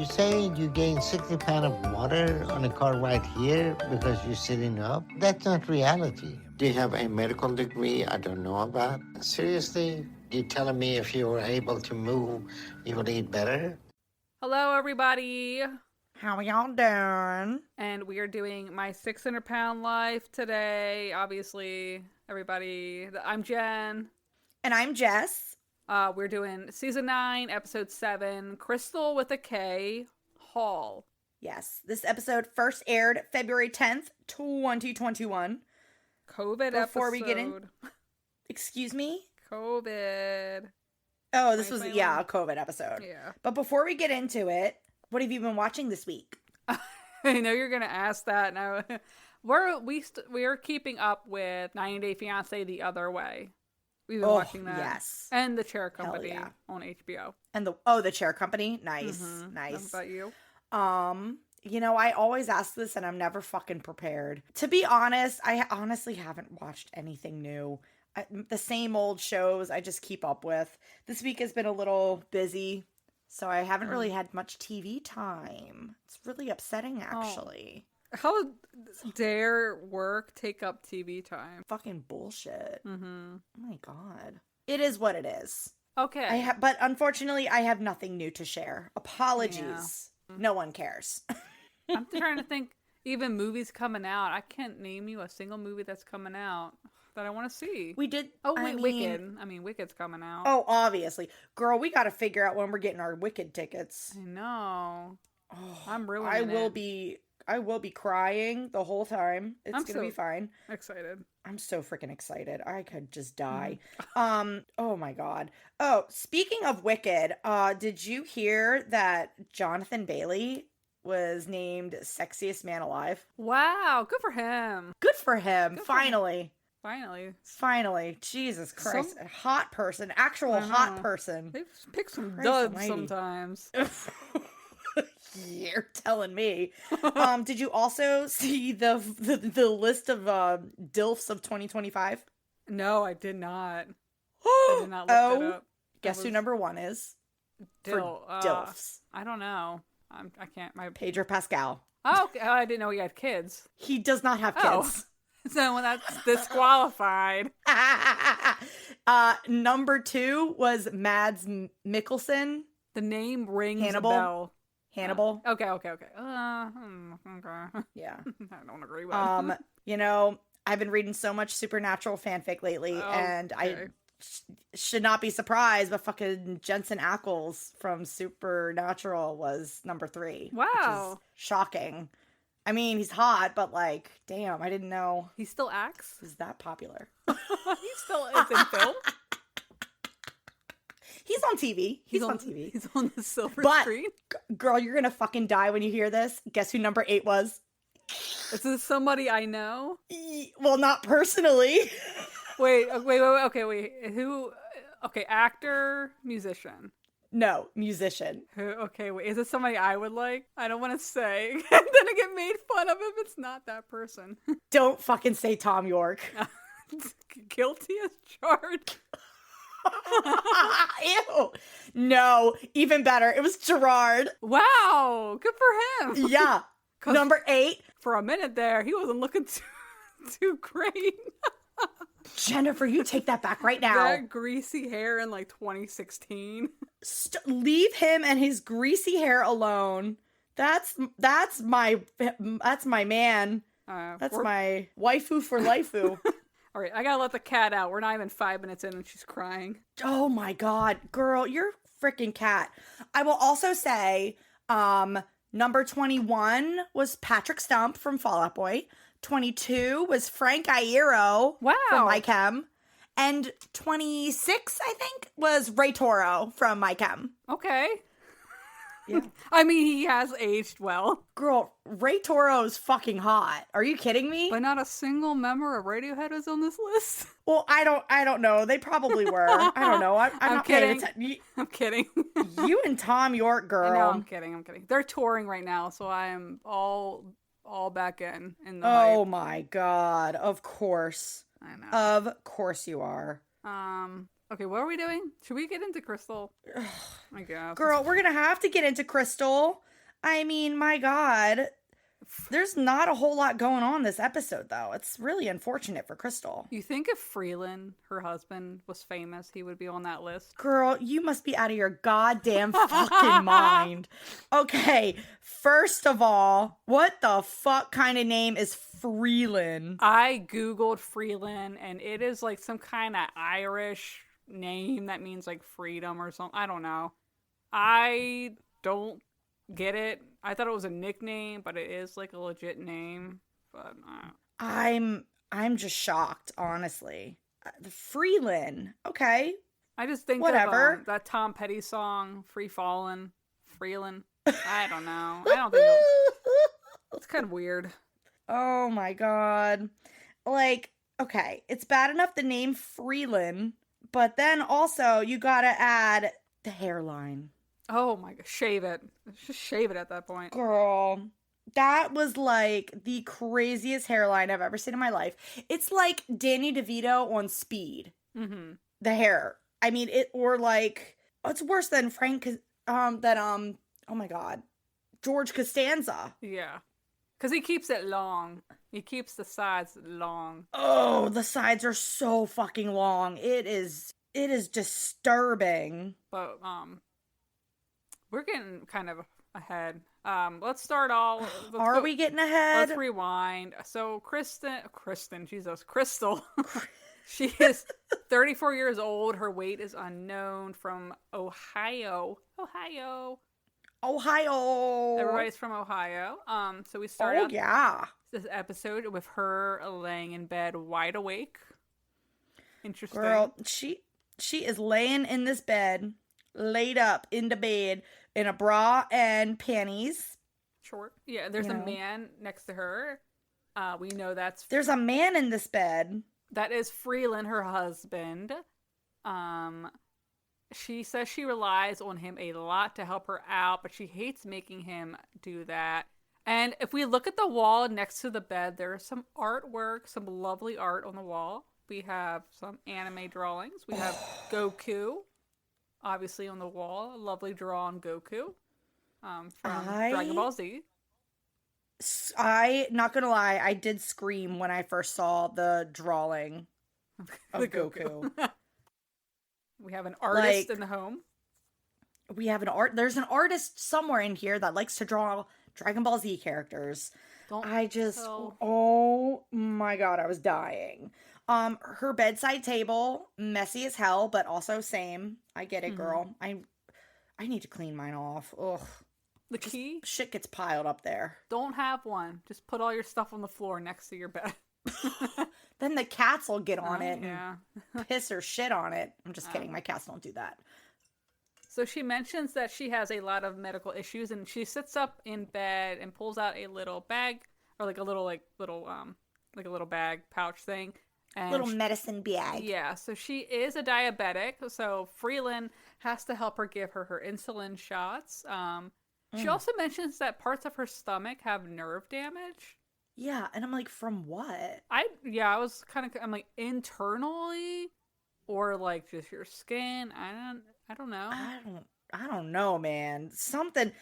you say you gained 60 pounds of water on a car ride here because you're sitting up? That's not reality. Do you have a medical degree I don't know about? Seriously? You telling me if you were able to move, you would eat better? Hello, everybody. How y'all doing? And we are doing my 600-pound life today. Obviously, everybody. I'm Jen. And I'm Jess. We're doing season 9, episode 7, Krystal with a K, Hall. Yes, this episode first aired February 10th, 2021. COVID Before episode. we get in, excuse me? COVID. Oh, this was, a COVID episode. Yeah. But before we get into it, what have you been watching this week? I know you're going to ask that. Now, we're keeping up with 90 Day Fiancé the other way. We've been watching that. Yes. And The Chair Company on HBO. And the Chair Company? Nice. Nice. How about you? You know, I always ask this and I'm never fucking prepared. To be honest, I honestly haven't watched anything new. The same old shows I just keep up with. This week has been a little busy, so I haven't really had much TV time. It's really upsetting, actually. How dare work take up TV time? Fucking bullshit. Mm-hmm. Oh my god. It is what it is. Okay. But unfortunately, I have nothing new to share. Apologies. Yeah. No one cares. I'm trying to think, even movies coming out. I can't name you a single movie that's coming out that I want to see. We did. Oh, wait, Wicked. I mean, Wicked's coming out. Oh, obviously. Girl, we got to figure out when we're getting our Wicked tickets. I know. Oh, I'm ruining I will be crying the whole time. It's going to be fine. Excited. I'm so freaking excited. I could just die. Oh my god. Oh, speaking of Wicked, did you hear that Jonathan Bailey was named Sexiest Man Alive? Wow, good for him. Good for him. Finally. Finally. Jesus Christ. A hot person. Actual hot person. They pick some duds sometimes. You're telling me. Did you also see the list of DILFs of 2025? No, I did not. I did not look that up. Guess who number one is? For DILFs. I don't know. I can't. Pedro Pascal. Oh, okay. I didn't know he had kids. He does not have kids. So that's disqualified. Number 2 was Mads Mikkelsen. The name rings Hannibal. a bell. Hannibal. Okay. Okay. Yeah. I don't agree with that. You know, I've been reading so much supernatural fanfic lately, and I should not be surprised, but fucking Jensen Ackles from Supernatural was number 3. Wow. Which is shocking. I mean, he's hot, but like, damn, I didn't know. He still acts? He's that popular. He still is in film? He's on TV. He's on TV. He's on the silver screen. Girl, you're gonna fucking die when you hear this. Guess who number 8 was? Is this somebody I know? Well, not personally. Wait. Okay, who? Okay, actor, musician. No, musician. Okay, wait. Is it somebody I would like? I don't want to say. Then I get made fun of if it's not that person. Don't fucking say Tom York. Guilty as charged. Ew. No, even better. It was Gerard. Wow, good for him. Yeah. Number 8. For a minute there, he wasn't looking too great. Jennifer, you take that back right now. That greasy hair in like 2016. Leave him and his greasy hair alone. That's my man. That's my waifu for lifeu. All right, I gotta let the cat out. We're not even 5 minutes in and she's crying. Oh my god, girl, you're a freaking cat. I will also say, number 21 was Patrick Stump from Fall Out Boy. 22 was Frank Iero from My Chem. And 26, I think, was Ray Toro from My Chem. Okay. Yeah. I mean, he has aged well. Girl, Ray Toro's fucking hot. Are you kidding me? But not a single member of Radiohead is on this list. Well, I don't know. They probably were. I don't know. I'm not kidding. paying attention. I'm kidding. You and Tom York, girl. No, I'm kidding. They're touring right now, so I am all back in the Oh hype. My god. Of course. I know. Of course you are. Okay, what are we doing? Should we get into Krystal? I guess. Girl, we're gonna have to get into Krystal I mean, my God. There's not a whole lot going on this episode, though. It's really unfortunate for Krystal. You think if Freeland, her husband, was famous, he would be on that list? Girl, you must be out of your goddamn fucking mind. Okay, first of all, what the fuck kind of name is Freeland? I googled Freeland, and it is like some kind of Irish name that means like freedom or something. I don't know. I don't get it. I thought it was a nickname, but it is like a legit name. But I'm just shocked, honestly. Freeland, okay, I just think whatever. of that Tom Petty song, "Free Fallin'," Freeland. I don't know. I don't think it's kind of weird. Oh my God. Like, okay, it's bad enough the name Freeland, but then also you gotta add the hairline. Oh my god, shave it. Just shave it at that point. Girl, that was like the craziest hairline I've ever seen in my life. It's like Danny DeVito on Speed. Mm-hmm. The hair. I mean, or like, it's worse than oh my God, George Costanza. Yeah. Because he keeps it long. He keeps the sides long. Oh, the sides are so fucking long. It is disturbing. But, we're getting kind of ahead. Let's start all. Are we getting ahead? Let's rewind. So Krystal. She is 34 years old. Her weight is unknown. From Ohio. Everybody's from Ohio. So we start out this episode with her laying in bed wide awake. Interesting. Girl, she is laying in this bed, laid up in the bed in a bra and panties. Short. Yeah, there's a man next to her. We know there's a man in this bed. That is Freeland, her husband. She says she relies on him a lot to help her out, but she hates making him do that. And if we look at the wall next to the bed, there's some artwork, some lovely art on the wall. We have some anime drawings. We have Goku, obviously on the wall. A lovely drawn Goku from Dragon Ball Z. Not gonna lie, I did scream when I first saw the drawing of the Goku. We have an artist in the home. There's an artist somewhere in here that likes to draw Dragon Ball Z characters. Oh my God, I was dying. Her bedside table, messy as hell, but also same. I get it, girl. I need to clean mine off. Ugh. The key? Shit gets piled up there. Don't have one. Just put all your stuff on the floor next to your bed. Then the cats will get on it and piss or shit on it. I'm just kidding. My cats don't do that. So she mentions that she has a lot of medical issues, and she sits up in bed and pulls out a little bag, or like a little bag pouch thing. And little medicine bag. Yeah, so she is a diabetic, so Freeland has to help her give her insulin shots. She also mentions that parts of her stomach have nerve damage. Yeah, and I'm like, from what? I'm like, internally, or like just your skin. I don't know. I don't know, man. Something.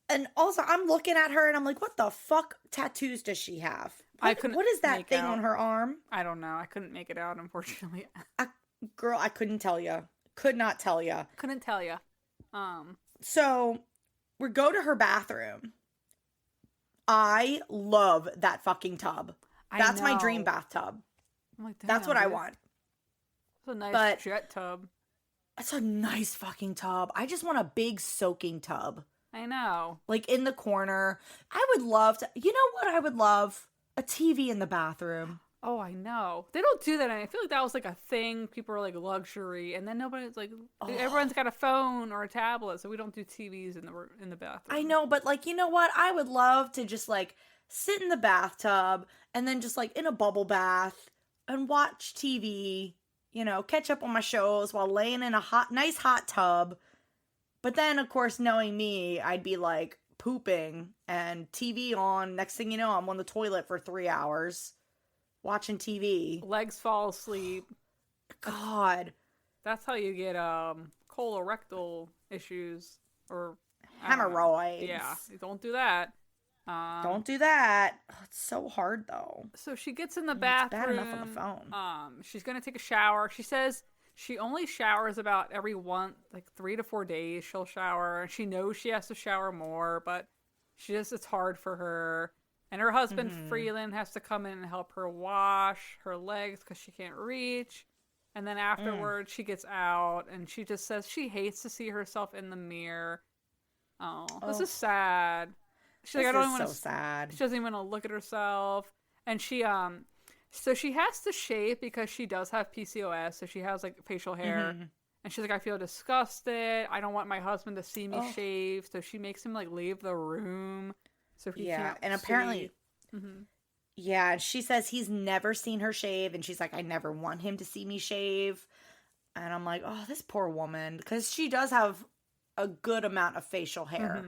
And also, I'm looking at her and I'm like, what the fuck tattoos does she have? What is that thing on her arm? I don't know. I couldn't make it out, unfortunately. Girl, I couldn't tell you. Could not tell you. Couldn't tell you. So we go to her bathroom. I love that fucking tub. That's my dream bathtub. I'm like, that's what I want. It's a nice jet tub. It's a nice fucking tub. I just want a big soaking tub. I know. Like in the corner. I would love to. You know what I would love? A TV in the bathroom. Oh, I know. They don't do that. I feel like that was like a thing. People are like luxury, and then nobody's like, everyone's got a phone or a tablet, so we don't do TVs in the bathroom. I know, but like, you know what? I would love to just like sit in the bathtub and then just like in a bubble bath and watch TV. You know, catch up on my shows while laying in a nice hot tub. But then, of course, knowing me, I'd be like pooping and TV on. Next thing you know, I'm on the toilet for 3 hours. Watching TV. Legs fall asleep. God. That's how you get colorectal issues, or Hemorrhoids. Yeah, don't do that. Don't do that. Oh, it's so hard though. So she gets in the It's bathroom. bad enough on the phone. She's gonna take a shower. She says she only showers about every 3 to 4 days. She'll shower, and she knows she has to shower more, but it's hard for her. And her husband Freeland has to come in and help her wash her legs because she can't reach. And then afterwards, she gets out, and she just says she hates to see herself in the mirror. Oh, this is sad. She's like, I don't even so sad. She doesn't even want to look at herself, and so she has to shave because she does have PCOS, so she has like facial hair, and she's like, I feel disgusted. I don't want my husband to see me shave, so she makes him like leave the room. So he can't and apparently, yeah, and she says he's never seen her shave, and she's like, I never want him to see me shave, and I'm like, oh, this poor woman, because she does have a good amount of facial hair.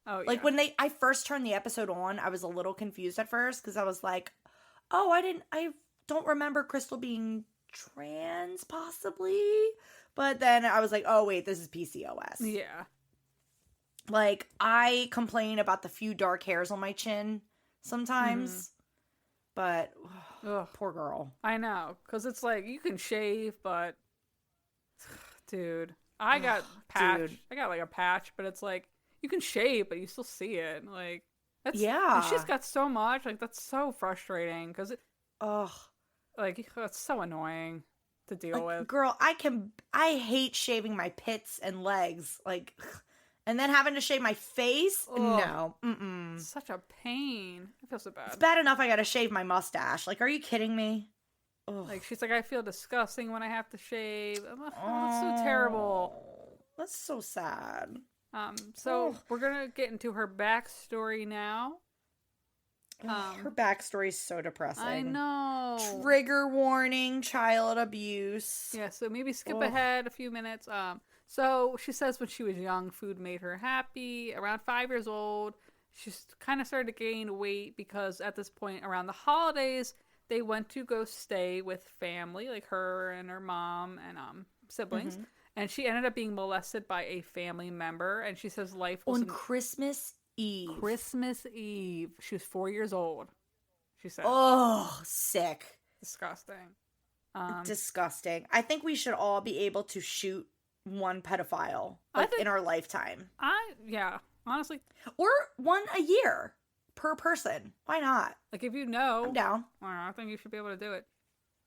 Oh, yeah. Like when I first turned the episode on, I was a little confused at first because I was like, oh, I don't remember Krystal being trans possibly. But then I was like, oh wait, this is PCOS. Yeah. Like I complain about the few dark hairs on my chin sometimes, but poor girl. I know, because it's like you can shave, but dude, I got patch. Dude. I got like a patch, but it's like you can shave, but you still see it. Like that's Yeah. And she's got so much. Like that's so frustrating because it's so annoying to deal with. Girl, I hate shaving my pits and legs, like, and then having to shave my face. Ugh. No, It's such a pain. I feel so bad. It's bad enough I gotta shave my mustache. Like, are you kidding me? Ugh. Like she's like, I feel disgusting when I have to shave. I'm like, oh, that's so terrible. That's so sad. So we're gonna get into her backstory now. Her backstory is so depressing. I know. Trigger warning: child abuse. Yeah, so maybe skip ahead a few minutes. So she says when she was young, food made her happy. Around 5 years old, she kind of started to gain weight because at this point, around the holidays, they went to go stay with family, like her and her mom and siblings. And she ended up being molested by a family member. And she says life was... On Christmas Eve. Christmas Eve. She was 4 years old, she said. Oh, sick. Disgusting. Disgusting. I think we should all be able to shoot one pedophile in our lifetime. Yeah, honestly. Or one a year per person. Why not? Like, if you know... I'm down. I think you should be able to do it.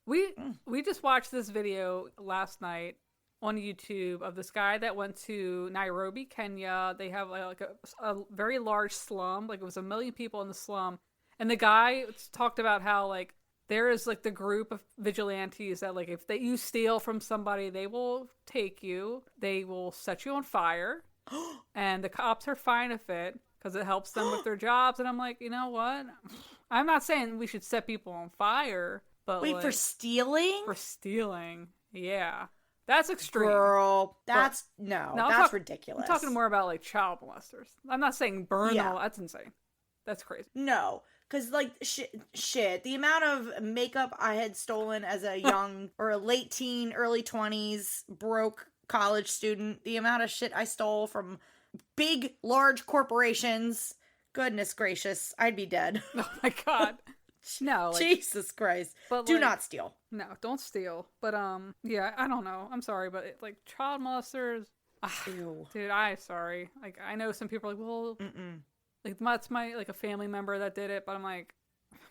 We just watched this video last night on YouTube of this guy that went to Nairobi, Kenya. They have like a very large slum. Like it was 1 million people in the slum. And the guy talked about how like there is like the group of vigilantes that like if you steal from somebody, they will take you. They will set you on fire. And the cops are fine with it because it helps them with their jobs. And I'm like, you know what? I'm not saying we should set people on fire. But wait, like, for stealing? For stealing. Yeah. That's extreme. Girl, that's ridiculous. I'm talking more about like child molesters. I'm not saying burn all. That's insane. That's crazy. No, because like shit, the amount of makeup I had stolen as a young or a late teen, early 20s broke college student, the amount of shit I stole from big, large corporations. Goodness gracious, I'd be dead. Oh my God. No, like, Jesus Christ. But do not steal. No, don't steal. But yeah, I don't know. I'm sorry, but like child molesters. Ew. Dude, I'm sorry. Like I know some people are like, well, like that's my like a family member that did it, but I'm like,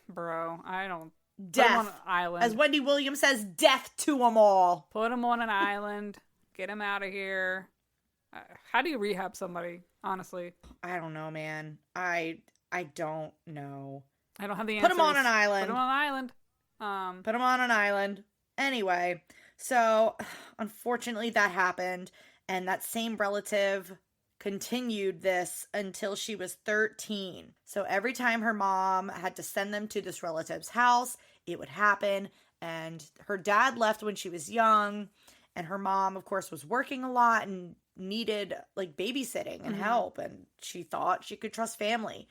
bro, I don't. Death. Put him on an island. As Wendy Williams says, death to them all. Put him on an island. Get him out of here. How do you rehab somebody? Honestly, I don't know, man. I don't know. I don't have the answers. Put him on an island. Put him on an island. Put him on an island. Anyway, so unfortunately that happened, and that same relative continued this until she was 13. So every time her mom had to send them to this relative's house, it would happen. And her dad left when she was young, and her mom, of course, was working a lot and needed like babysitting and help, and she thought she could trust family.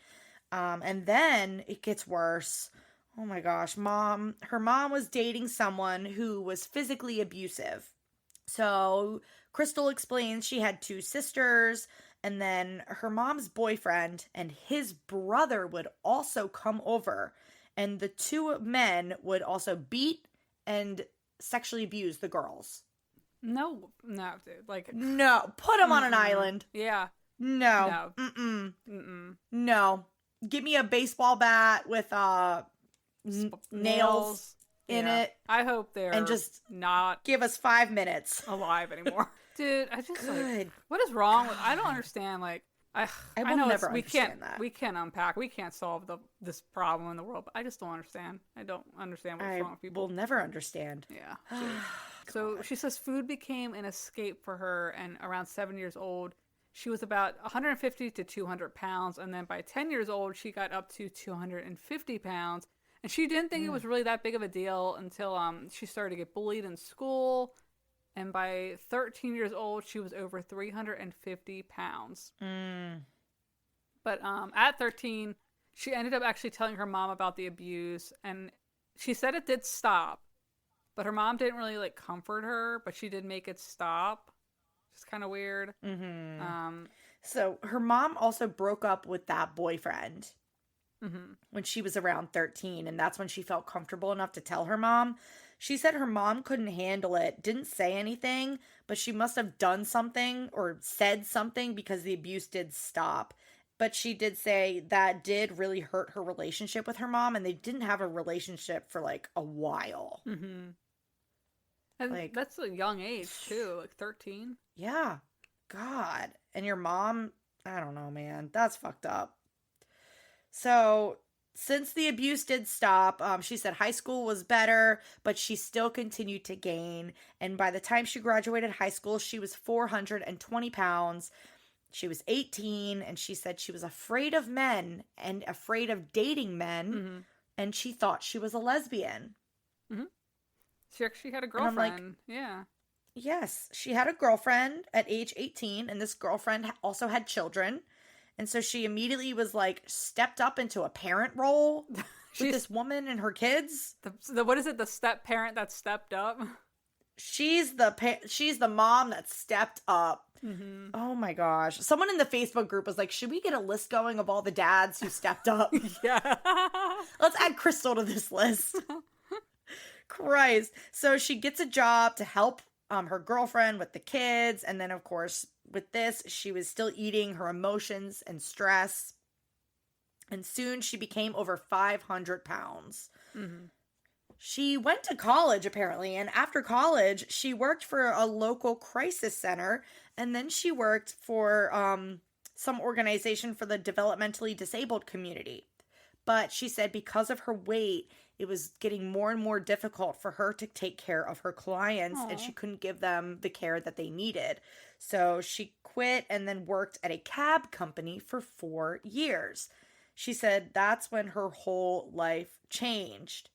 And then it gets worse. Oh my gosh, her mom was dating someone who was physically abusive. So Krystal explains she had 2 sisters, And then her mom's boyfriend and his brother would also come over. And the two men would also beat and sexually abuse the girls. No, dude. Like, No, put them on an island. yeah. No. No. Mm-mm. No. Give me a baseball bat with nails in it. I hope they're and just not give us 5 minutes. alive anymore. Dude, I just Good. like, what is wrong with, I don't understand, like, I will know never we understand can't that. we can't unpack, we can't solve this problem in the world, but I just don't understand. I don't understand what's wrong with people. Will never understand. Yeah. So she says food became an escape for her, and around 7 years old, she was about 150 to 200 pounds, and then by 10 years old, she got up to 250 pounds, and she didn't think it was really that big of a deal until she started to get bullied in school, and by 13 years old, she was over 350 pounds. But at 13, she ended up actually telling her mom about the abuse, and she said it did stop. But her mom didn't really like comfort her, but she did make it stop. It's kind of weird. So her mom also broke up with that boyfriend when she was around 13, and that's when she felt comfortable enough to tell her mom. She said her mom couldn't handle it, didn't say anything, but she must have done something or said something because the abuse did stop. But she did say that did really hurt her relationship with her mom, and they didn't have a relationship for like a while. And Like, that's a young age too, like 13. yeah. God. And your mom, I don't know, man. That's fucked up. So, since the abuse did stop, she said high school was better, but she still continued to gain. And by the time she graduated high school, she was 420 pounds. She was 18, and she said she was afraid of men and afraid of dating men, and she thought she was a lesbian. She actually had a I'm girlfriend. like, yeah. Yes, she had a girlfriend at age 18, and this girlfriend also had children. And so she immediately was like stepped up into a parent role with this woman and her kids. What is it? The step parent that stepped up? She's the mom that stepped up. Oh my gosh. Someone in the Facebook group was like, should we get a list going of all the dads who stepped up? Yeah. Let's add Krystal to this list. Christ. So she gets a job to help her girlfriend with the kids. And then, of course, with this, she was still eating her emotions and stress. And soon she became over 500 pounds. She went to college, apparently. And after college, she worked for a local crisis center. And then she worked for some organization for the developmentally disabled community. But she said because of her weight, it was getting more and more difficult for her to take care of her clients, and she couldn't give them the care that they needed. So she quit and then worked at a cab company for 4 years. She said that's when her whole life changed.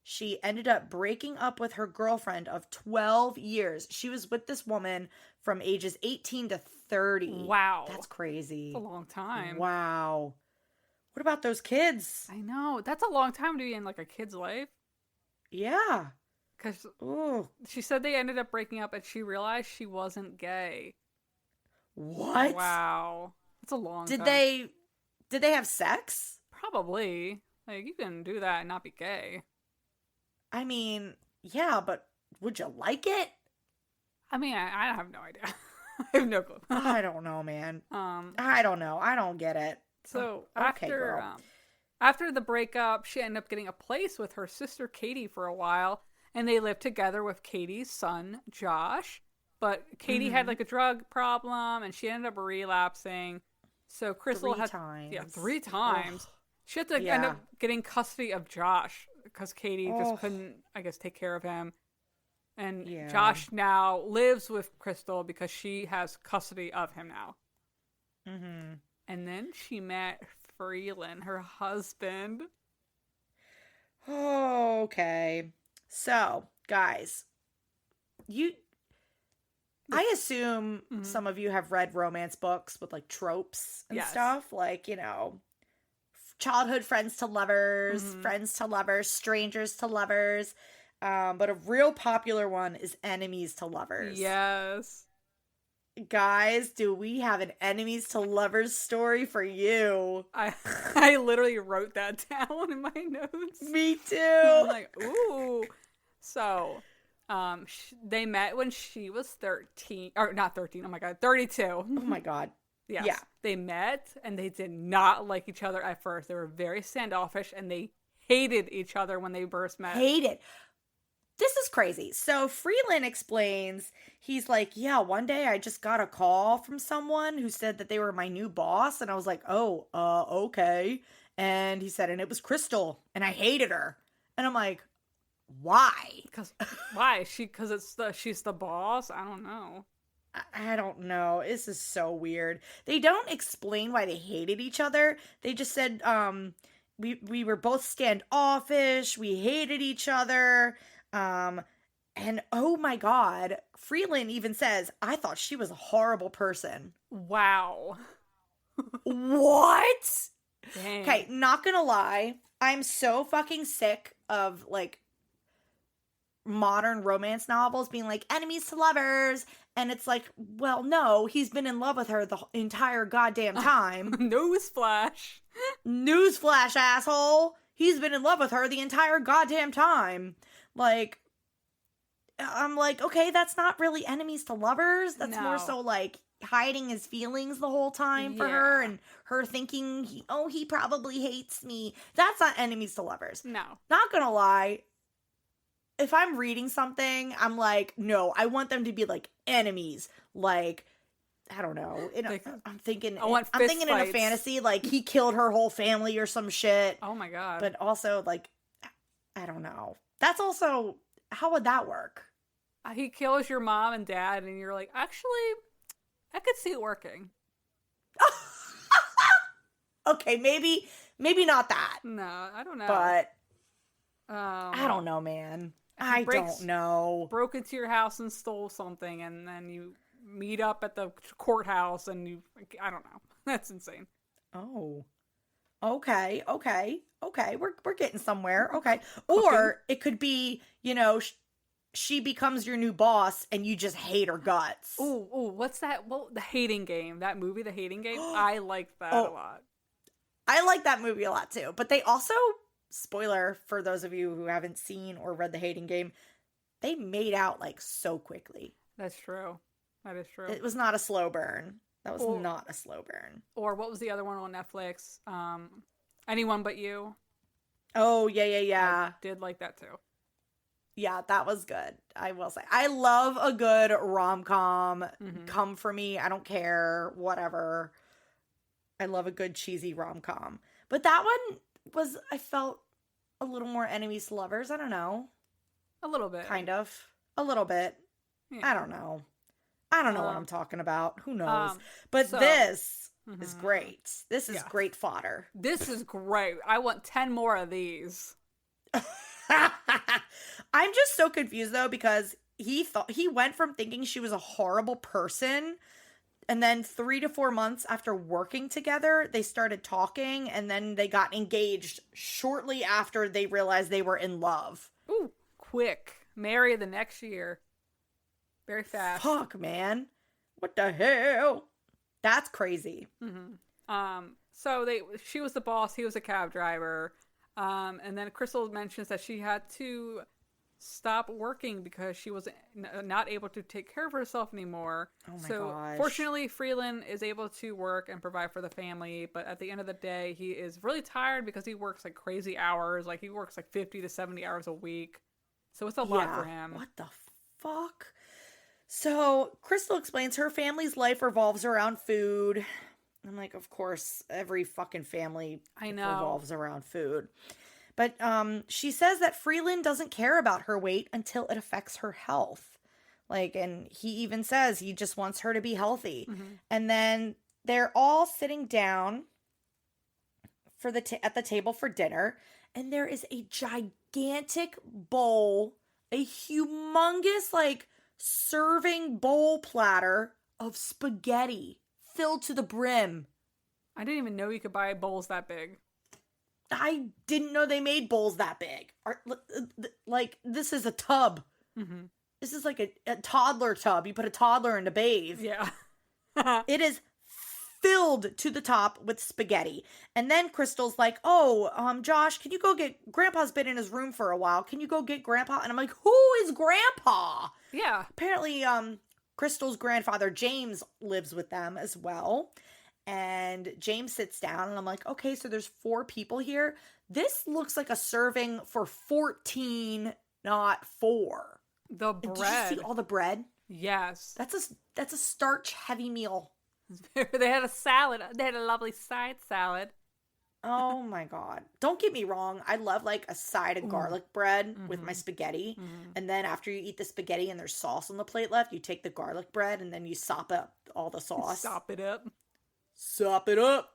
She ended up breaking up with her girlfriend of 12 years. She was with this woman from ages 18 to 30. Wow. That's crazy. That's a long time. Wow. What about those kids? I know. That's a long time to be in like a kid's life. Yeah. Because Ooh. she said they ended up breaking up and she realized she wasn't gay. What? Wow. That's a long Did time. Did they have sex? Probably. Like, you can do that and not be gay. I mean, yeah, but would you like it? I mean, I have no idea. I have no clue. I don't know, man. I don't know. I don't get it. So okay, girl. after the breakup, she ended up getting a place with her sister Katie for a while, and they lived together with Katie's son Josh. But Katie had like a drug problem, and she ended up relapsing. So Krystal had 3 times. Ugh. She had to end up getting custody of Josh because Katie just couldn't, I guess, take care of him. And Josh now lives with Krystal because she has custody of him now. And then she met Freeland, her husband. Okay. So, guys, I assume some of you have read romance books with like tropes and stuff. Like, you know, childhood friends to lovers, friends to lovers, strangers to lovers. But a real popular one is enemies to lovers. Yes. Guys, do we have an enemies to lovers story for you? I literally wrote that down in my notes. Me too. I'm like, ooh. So, they met when she was 13, or not 13. Oh my god, 32. Oh my god. Yes. Yeah. They met and they did not like each other at first. They were very standoffish and they hated each other when they first met. Hated. This is crazy. So Freeland explains, he's like, yeah, one day I just got a call from someone who said that they were my new boss. And I was like, oh, okay. And he said, and it was Krystal. And I hated her. And I'm like, why? Why? Because she's the boss? I don't know. I don't know. This is so weird. They don't explain why they hated each other. They just said, we were both standoffish. We hated each other. And oh my god, Freeland even says, I thought she was a horrible person. Wow. What? Dang. Okay, not gonna lie, I'm so fucking sick of, like, modern romance novels being like, enemies to lovers, and it's like, well, no, he's been in love with her the entire goddamn time. Newsflash. Newsflash, asshole. He's been in love with her the entire goddamn time. Like, I'm like, okay, that's not really enemies to lovers. That's more so like hiding his feelings the whole time for her, and her thinking, he probably hates me. That's not enemies to lovers. No. Not gonna lie. If I'm reading something, I'm like, no, I want them to be like enemies. Like, I don't know. I'm thinking in a fantasy, like he killed her whole family or some shit. Oh my god. But also, like, I don't know. That's also, how would that work? He kills your mom and dad, and you're like, actually, I could see it working. Okay, maybe not that. No, I don't know. But I don't know, man. I don't know. Broke into your house and stole something, and then you meet up at the courthouse, and I don't know. That's insane. Oh. Okay. We're getting somewhere. Okay. Or it could be, she becomes your new boss and you just hate her guts. Ooh, what's that? Well, The Hating Game. That movie, The Hating Game. I liked that a lot. I like that movie a lot too. But they also, spoiler for those of you who haven't seen or read The Hating Game, they made out like so quickly. That's true. That is true. It was not a slow burn. That was not a slow burn. Or what was the other one on Netflix? Anyone But You. Oh, yeah. I did like that too. Yeah, that was good. I will say. I love a good rom-com. Mm-hmm. Come for me. I don't care. Whatever. I love a good cheesy rom-com. But that one was, I felt, a little more enemies to lovers. I don't know. A little bit. Kind of. A little bit. Yeah. I don't know. I don't know what I'm talking about. Who knows? But this is great. This is great fodder. This is great. I want 10 more of these. I'm just so confused though, because he went from thinking she was a horrible person, and then 3 to 4 months after working together, they started talking, and then they got engaged shortly after they realized they were in love. Ooh, quick. Marry the next year. Very fast. Fuck, man. What the hell? That's crazy. Mm-hmm. So she was the boss, he was a cab driver. And then Krystal mentions that she had to stop working because she was not able to take care of herself anymore. Oh my gosh. Fortunately, Freeland is able to work and provide for the family, but at the end of the day, he is really tired because he works like crazy hours. Like he works like 50 to 70 hours a week. So it's a lot for him. What the fuck? So Krystal explains her family's life revolves around food. I'm like, of course, every fucking family revolves around food. But she says that Freeland doesn't care about her weight until it affects her health. Like, and he even says he just wants her to be healthy. Mm-hmm. And then they're all sitting down for at the table for dinner, and there is a gigantic bowl, a humongous like serving bowl platter of spaghetti filled to the brim. I didn't even know you could buy bowls that big. I didn't know they made bowls that big. Like, this is a tub. Mm-hmm. This is like a toddler tub. You put a toddler in to bathe. Yeah. It is filled to the top with spaghetti. And then Krystal's like, oh, Josh, can you go get, Grandpa's been in his room for a while. Can you go get Grandpa? And I'm like, who is Grandpa? Yeah. Apparently, Krystal's grandfather, James, lives with them as well. And James sits down and I'm like, okay, so there's 4 people here. This looks like a serving for 14, not 4. The And bread. did you see all the bread? Yes. That's a starch heavy meal. They had a salad. They had a lovely side salad. Oh my God. Don't get me wrong. I love like a side of garlic bread with my spaghetti. And then after you eat the spaghetti and there's sauce on the plate left, you take the garlic bread and then you sop up all the sauce. Sop it up. Sop it up.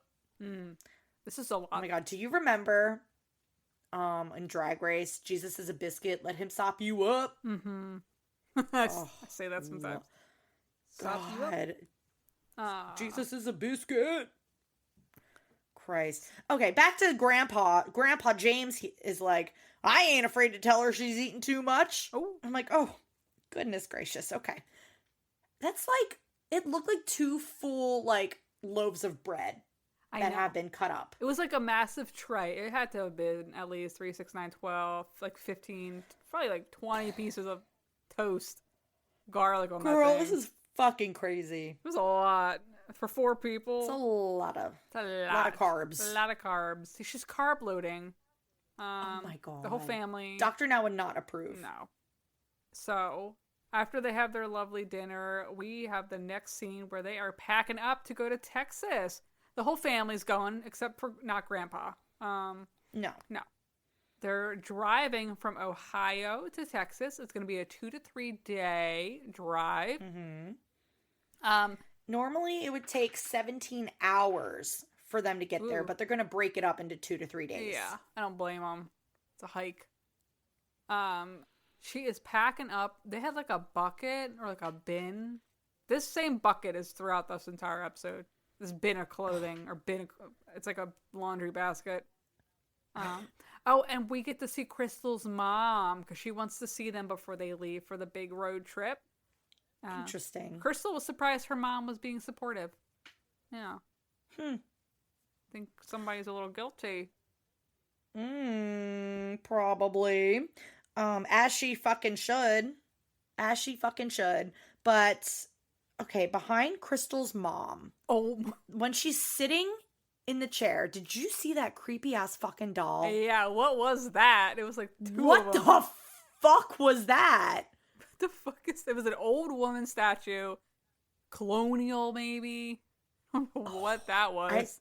This is a lot. Oh my God. Do you remember in Drag Race, Jesus is a biscuit, let him sop you up? Mm-hmm. I say that sometimes. Sop you up. God. Aw. Jesus is a biscuit. Christ. Okay, back to Grandpa. Grandpa James is like, I ain't afraid to tell her she's eating too much. Oh. I'm like, oh, goodness gracious. Okay. That's like, it looked like 2 full, like, loaves of bread that have been cut up. It was like a massive tray. It had to have been at least 3, 6, 9, 12, like 15, probably like 20 pieces of toast, garlic on that Girl, thing. this is fucking crazy. It was a lot. For 4 people. It's a lot of carbs. A lot of carbs. She's carb loading. Oh my God. The whole family. Dr. Now would not approve. No. So, after they have their lovely dinner, we have the next scene where they are packing up to go to Texas. The whole family's going, except for not Grandpa. No. They're driving from Ohio to Texas. It's going to be a 2 to 3 day drive. Normally, it would take 17 hours for them to get there, Ooh. but they're going to break it up into 2 to 3 days. Yeah, I don't blame them. It's a hike. She is packing up. They had like a bucket or like a bin. This same bucket is throughout this entire episode. This bin of clothing or it's like a laundry basket. Oh, and we get to see Krystal's mom because she wants to see them before they leave for the big road trip. Interesting. Krystal was surprised her mom was being supportive. Yeah. I think somebody's a little guilty. Probably. As she fucking should. But, okay, behind Krystal's mom. Oh. When she's sitting in the chair, did you see that creepy ass fucking doll? Yeah, what was that? It was like 2 What of them. the fuck was that? The fuck is it? Was an old woman statue, colonial maybe. I don't know what that was.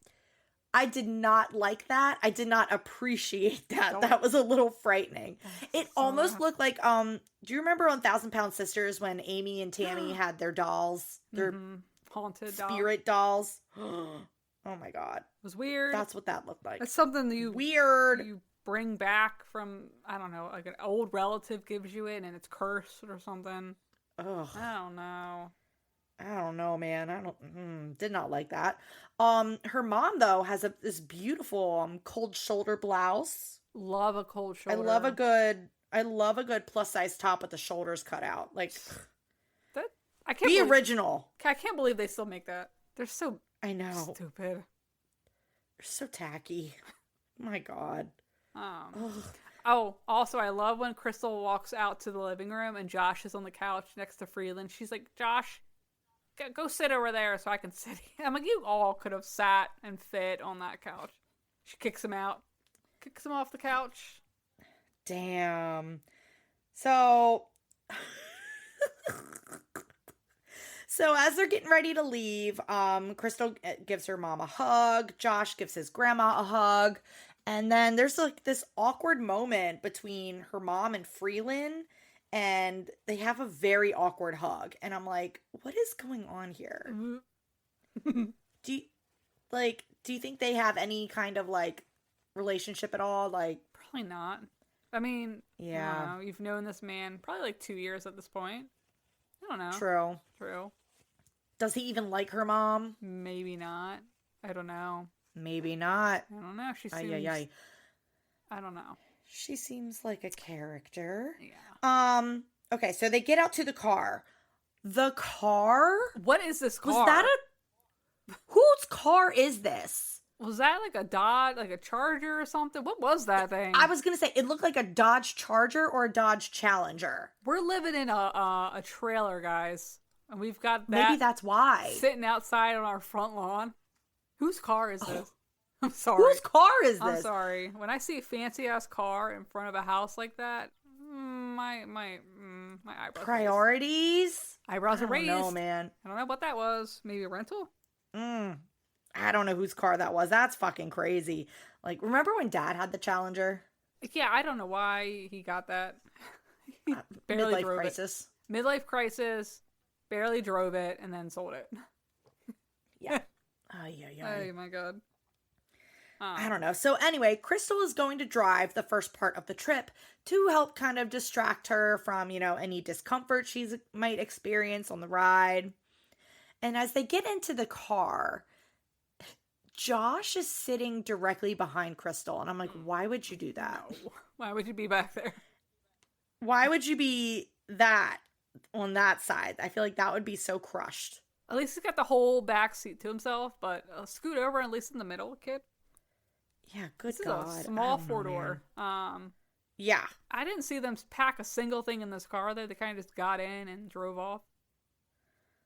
I did not like that. I did not appreciate that. That was a little frightening. It almost looked like do you remember on 1,000-Pound Sisters when Amy and Tammy had their dolls, their haunted spirit dolls? Oh my God, it was weird. That's what that looked like. That's something that you bring back from, I don't know, like an old relative gives you it and it's cursed or something. Ugh. I don't know. I don't know, man. I don't did not like that. Her mom though has this beautiful cold shoulder blouse. Love a cold shoulder. I love a good plus size top with the shoulders cut out. Like that. I can't original. I can't believe they still make that. They're so I know. Stupid. They're so tacky. My God. Oh, also, I love when Krystal walks out to the living room and Josh is on the couch next to Freeland. She's like, Josh, go sit over there so I can sit here. I'm like, you all could have sat and fit on that couch. She kicks him out. Kicks him off the couch. Damn. So... So as they're getting ready to leave, Krystal gives her mom a hug. Josh gives his grandma a hug. And then there's like this awkward moment between her mom and Freeland. And they have a very awkward hug. And I'm like, what is going on here? Do you think they have any kind of like relationship at all? Like, probably not. I mean, yeah. I don't know. You've known this man probably like 2 years at this point. I don't know. True. Does he even like her mom? Maybe not. I don't know. Maybe not. I don't know. She seems... I don't know. She seems like a character. Yeah. Okay, so they get out to the car. The car? What is this car? Was that Whose car is this? Was that like a Dodge, like a Charger or something? What was that thing? I was going to say, it looked like a Dodge Charger or a Dodge Challenger. We're living in a trailer, guys. And we've got that Maybe that's why. sitting outside on our front lawn. Whose car is this? I'm sorry. Whose car is this? I'm sorry. When I see a fancy ass car in front of a house like that, my eyebrows. Priorities? Eyebrows are raised. I don't know, man. I don't know what that was. Maybe a rental? I don't know whose car that was. That's fucking crazy. Like, remember when Dad had the Challenger? Yeah, I don't know why he got that. He barely Midlife drove crisis. it. Midlife crisis. Barely drove it and then sold it. Yeah. Oh my god. I don't know. So anyway, Krystal is going to drive the first part of the trip to help kind of distract her from, any discomfort she might experience on the ride. And as they get into the car, Josh is sitting directly behind Krystal. And I'm like, why would you do that? No. Why would you be back there? Why would you be that on that side? I feel like that would be so crushed. At least he's got the whole back seat to himself, but scoot over at least in the middle, kid. Yeah, good this God. This is a small four-door. Yeah. I didn't see them pack a single thing in this car, though. They kind of just got in and drove off.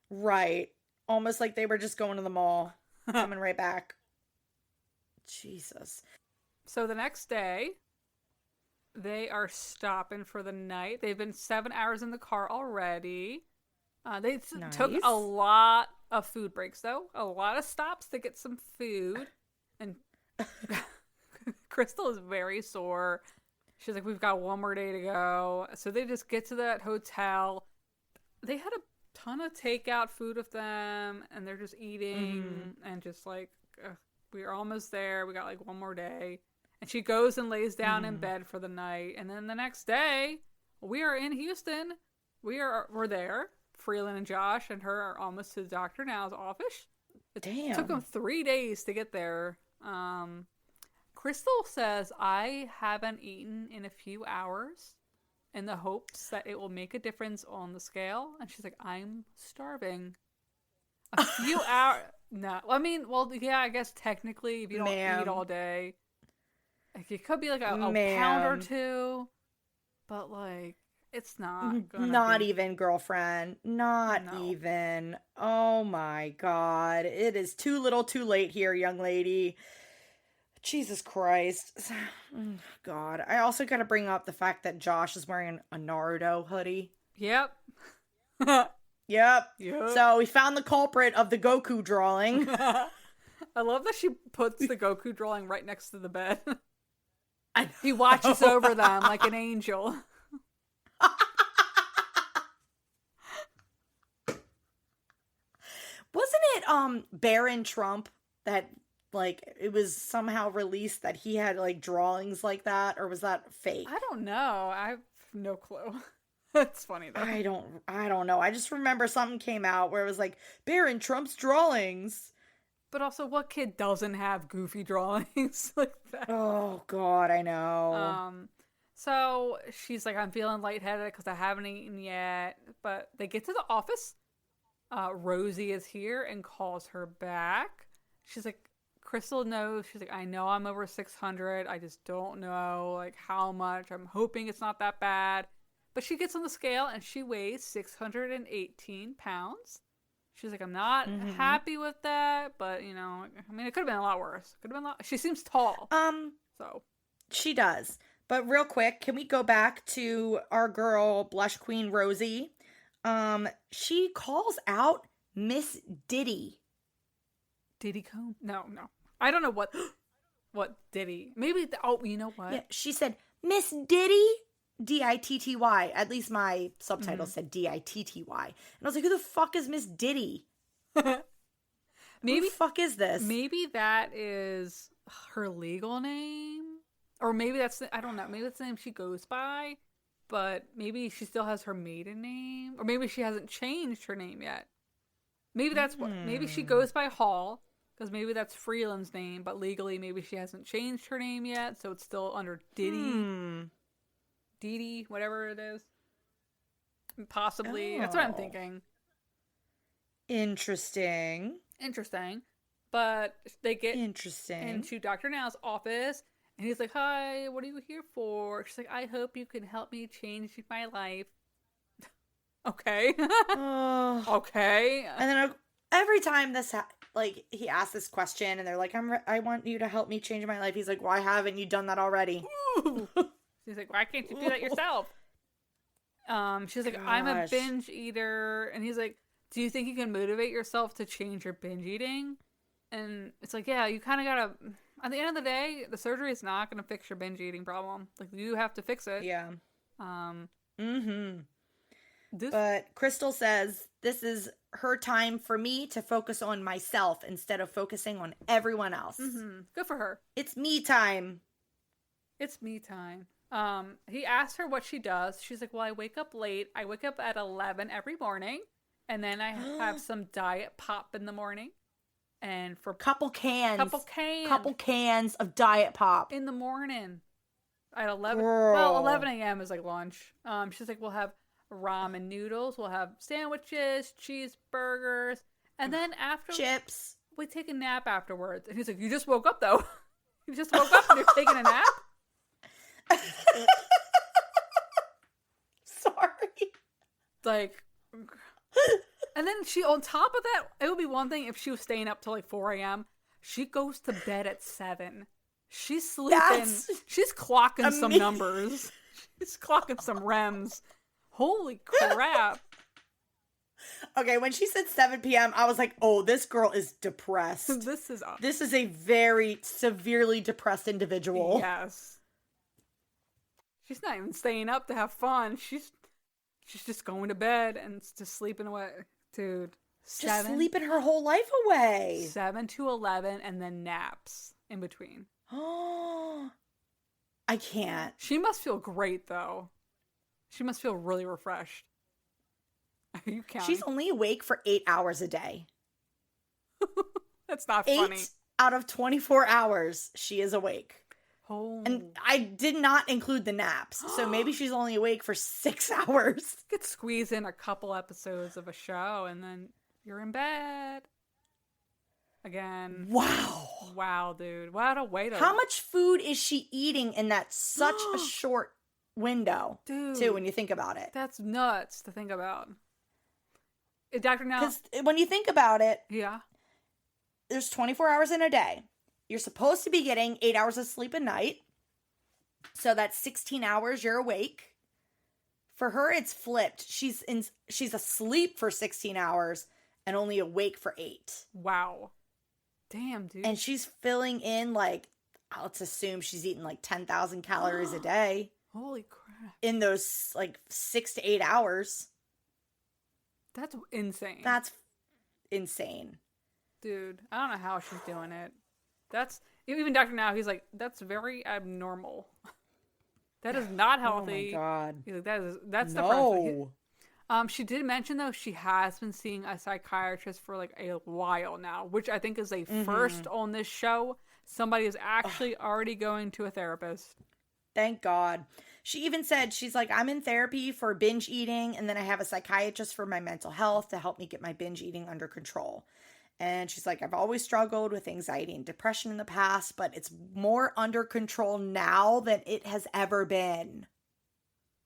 Right. Almost like they were just going to the mall, coming right back. Jesus. So the next day, they are stopping for the night. They've been 7 hours in the car already. They took a lot of food breaks, though. A lot of stops to get some food. And Krystal is very sore. She's like, we've got one more day to go. So they just get to that hotel. They had a ton of takeout food with them, and they're just eating and just like, we're almost there. We got like one more day. And she goes and lays down in bed for the night. And then the next day, we are in Houston. We're there. Freeland and Josh and her are almost to Dr. Now's office. It took them 3 days to get there. Krystal says, I haven't eaten in a few hours in the hopes that it will make a difference on the scale. And she's like, I'm starving. A few hours. No. I mean, well, yeah, I guess technically if you don't eat all day, like it could be like a pound or two. But like, it's not gonna Not be. even, girlfriend. Not even. Oh my God. It is too little too late here, young lady. Jesus Christ. God. I also got to bring up the fact that Josh is wearing a Naruto hoodie. Yep. Yep. So we found the culprit of the Goku drawing. I love that she puts the Goku drawing right next to the bed. He watches over them like an angel. Wasn't it Baron Trump that like it was somehow released that he had like drawings like that, or was that fake? I don't know. I have no clue. That's funny though. I don't know. I just remember something came out where it was like Baron Trump's drawings. But also, what kid doesn't have goofy drawings like that? Oh God, I know. So she's like, I'm feeling lightheaded because I haven't eaten yet. But they get to the office. Rosie is here and calls her back. She's like, Krystal knows. She's like, I know I'm over 600. I just don't know like how much. I'm hoping it's not that bad. But she gets on the scale and she weighs 618 pounds. She's like, I'm not happy with that, but I mean, it could have been a lot worse. Could have been a lot. She seems tall. So she does. But real quick, can we go back to our girl, Blush Queen Rosie? She calls out Miss Diddy. Diddy Cone? No. I don't know what Diddy. Maybe, you know what? Yeah, she said, Miss Diddy? Ditty. At least my subtitle said Ditty. And I was like, who the fuck is Miss Diddy? Who the fuck is this? Maybe that is her legal name. Or maybe I don't know. Maybe that's the name she goes by. But maybe she still has her maiden name. Or maybe she hasn't changed her name yet. Maybe that's what. Maybe she goes by Hall. Because maybe that's Freeland's name. But legally, maybe she hasn't changed her name yet. So it's still under Diddy. Didi, whatever it is. Possibly. That's what I'm thinking. Interesting. But they get Interesting. into Dr. Now's office, and he's like, "Hi, what are you here for?" She's like, "I hope you can help me change my life." Okay. Oh. Okay. And then every time like he asks this question, and they're like, I want you to help me change my life. He's like, why haven't you done that already? She's like, why can't you do that yourself? She's like, I'm a binge eater, and he's like, do you think you can motivate yourself to change your binge eating? And it's like, yeah, you kind of gotta. At the end of the day, the surgery is not gonna fix your binge eating problem. Like, you have to fix it. Yeah. Mm-hmm. But Krystal says this is her time for me to focus on myself instead of focusing on everyone else. Mm-hmm. Good for her. It's me time. It's me time. He asked her what she does. She's like, well, I wake up late. I wake up at 11 every morning, and then I have some diet pop in the morning. And for couple cans of diet pop in the morning at 11. Girl. Well, 11 a.m. is like lunch. She's like, we'll have ramen noodles, we'll have sandwiches, cheeseburgers, and then after chips, we take a nap afterwards. And he's like, you just woke up though. You just woke up and you're taking a nap. Sorry. Like, and then she, on top of that, it would be one thing if she was staying up till like 4 a.m. She goes to bed at 7. She's sleeping. She's clocking some numbers. She's clocking some REMs. Holy crap. Okay, when she said 7 p.m., I was like, oh, this girl is depressed. This is a very severely depressed individual. Yes. She's not even staying up to have fun. She's just going to bed and just sleeping away. Dude. Just sleeping her whole life away. 7 to 11 and then naps in between. Oh, I can't. She must feel great, though. She must feel really refreshed. Are you counting? She's only awake for 8 hours a day. That's not funny. 8 out of 24 hours, she is awake. Oh. And I did not include the naps, so maybe she's only awake for 6 hours. You could squeeze in a couple episodes of a show, and then you're in bed. Again. Wow, dude. What a way to... How much food is she eating in that such a short window, dude, too, when you think about it? That's nuts to think about. Dr. Now... Because when you think about it, yeah, there's 24 hours in a day. You're supposed to be getting 8 hours of sleep a night. So that's 16 hours you're awake. For her, it's flipped. She's asleep for 16 hours and only awake for 8. Wow. Damn, dude. And she's filling in, like, let's assume she's eating like 10,000 calories a day. Holy crap. In those, like, 6 to 8 hours. That's insane. That's insane. Dude, I don't know how she's doing it. That's, even Dr. Now, he's like, that's very abnormal. That is not healthy. Oh my God. He's like, that's no. the She did mention, though, she has been seeing a psychiatrist for like a while now, which I think is a first on this show. Somebody is actually already going to a therapist. Thank God. She even said, she's like, I'm in therapy for binge eating, and then I have a psychiatrist for my mental health to help me get my binge eating under control. And she's like, I've always struggled with anxiety and depression in the past, but it's more under control now than it has ever been.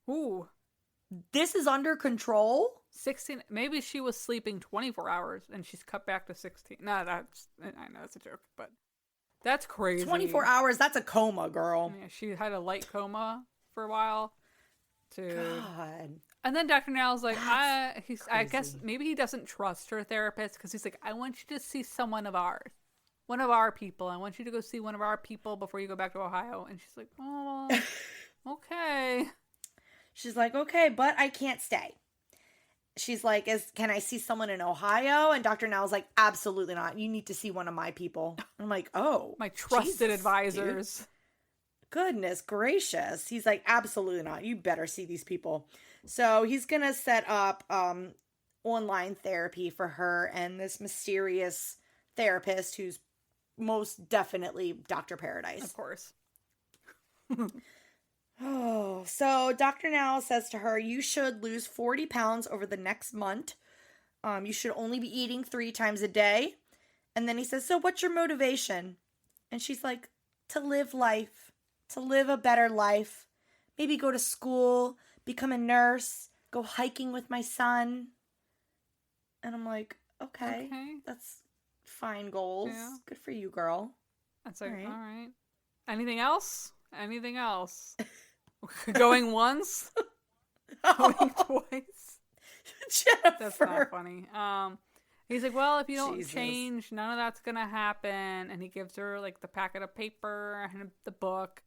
Ooh. This is under control? 16. Maybe she was sleeping 24 hours and she's cut back to 16. No, I know that's a joke, but that's crazy. 24 hours, that's a coma, girl. Yeah, she had a light coma for a while. Dude. God. And then Dr. Now's like, I guess maybe he doesn't trust her therapist because he's like, I want you to see someone of ours. One of our people. I want you to go see one of our people before you go back to Ohio. And she's like, oh, okay. She's like, okay, but I can't stay. She's like, can I see someone in Ohio? And Dr. Now's like, absolutely not. You need to see one of my people. I'm like, oh. My trusted advisors. Dude. Goodness gracious. He's like, absolutely not. You better see these people. So he's going to set up online therapy for her and this mysterious therapist who's most definitely Dr. Paradise. Of course. Oh, so Dr. Now says to her, you should lose 40 pounds over the next month. You should only be eating 3 times a day. And then he says, so what's your motivation? And she's like, to live life, to live a better life. Maybe go to school, become a nurse, go hiking with my son. And I'm like, okay. That's fine goals. Yeah. Good for you, girl. That's like, all right. Anything else? Anything else? Going once? Going twice? Jennifer. That's not funny. He's like, well, if you don't Jesus. change, none of that's gonna happen. And he gives her like the packet of paper and the book.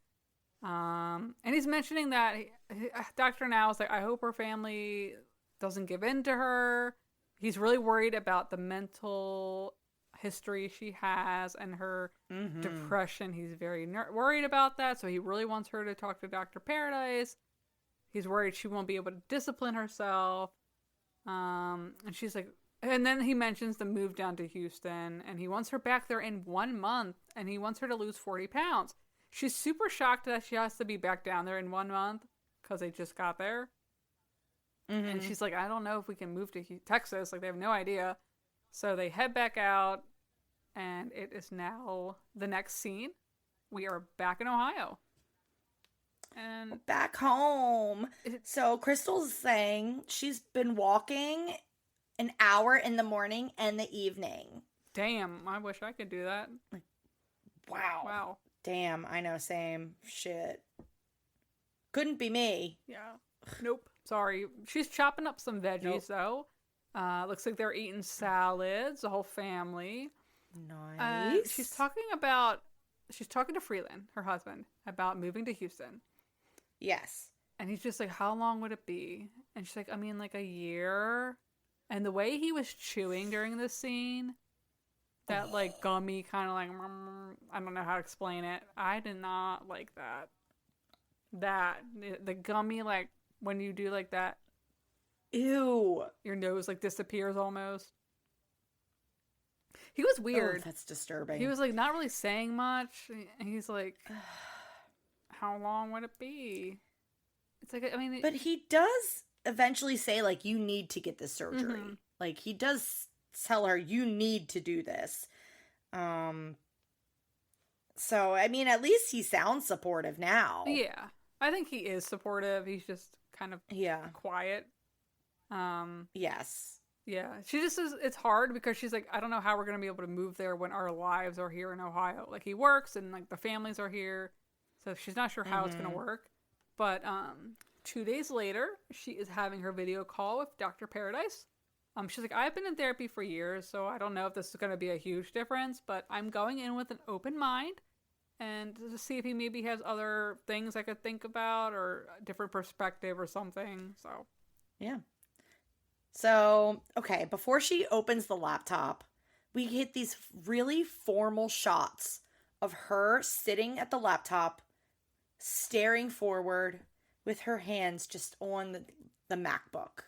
And he's mentioning that Dr. Now is like, I hope her family doesn't give in to her. He's really worried about the mental history she has and her depression. He's very worried about that. So he really wants her to talk to Dr. Paradise. He's worried she won't be able to discipline herself. And she's like, and then he mentions the move down to Houston, and he wants her back there in 1 month, and he wants her to lose 40 pounds. She's super shocked that she has to be back down there in 1 month because they just got there. And she's like, I don't know if we can move to Texas. Like, they have no idea. So they head back out, and it is now the next scene. We are back in Ohio. And back home. So Krystal's saying she's been walking an hour in the morning and the evening. Damn, I wish I could do that. Wow. Damn, I know, same. Shit. Couldn't be me. Yeah. Nope. Sorry. She's chopping up some veggies, though. Looks like they're eating salads, the whole family. Nice. She's talking to Freeland, her husband, about moving to Houston. Yes. And he's just like, how long would it be? And she's like, I mean, like a year. And the way he was chewing during this scene, that like gummy kind of like, I don't know how to explain it. I did not like that. The gummy, like when you do like that. Ew. Your nose like disappears almost. He was weird. Oh, that's disturbing. He was like not really saying much. And he's like, how long would it be? It's like, I mean, but he does eventually say like, you need to get this surgery. Like he does tell her you need to do this. So I mean, at least he sounds supportive now. Yeah, I think he is supportive. He's just kind of quiet. Yes. Yeah, she just says it's hard because she's like, I don't know how we're gonna be able to move there when our lives are here in Ohio. Like he works and like the families are here, so she's not sure how it's gonna work. But 2 days later, she is having her video call with Dr. Paradise. She's like, I've been in therapy for years, so I don't know if this is going to be a huge difference, but I'm going in with an open mind and to see if he maybe has other things I could think about or a different perspective or something. So, yeah. So, okay, before she opens the laptop, we get these really formal shots of her sitting at the laptop, staring forward with her hands just on the MacBook.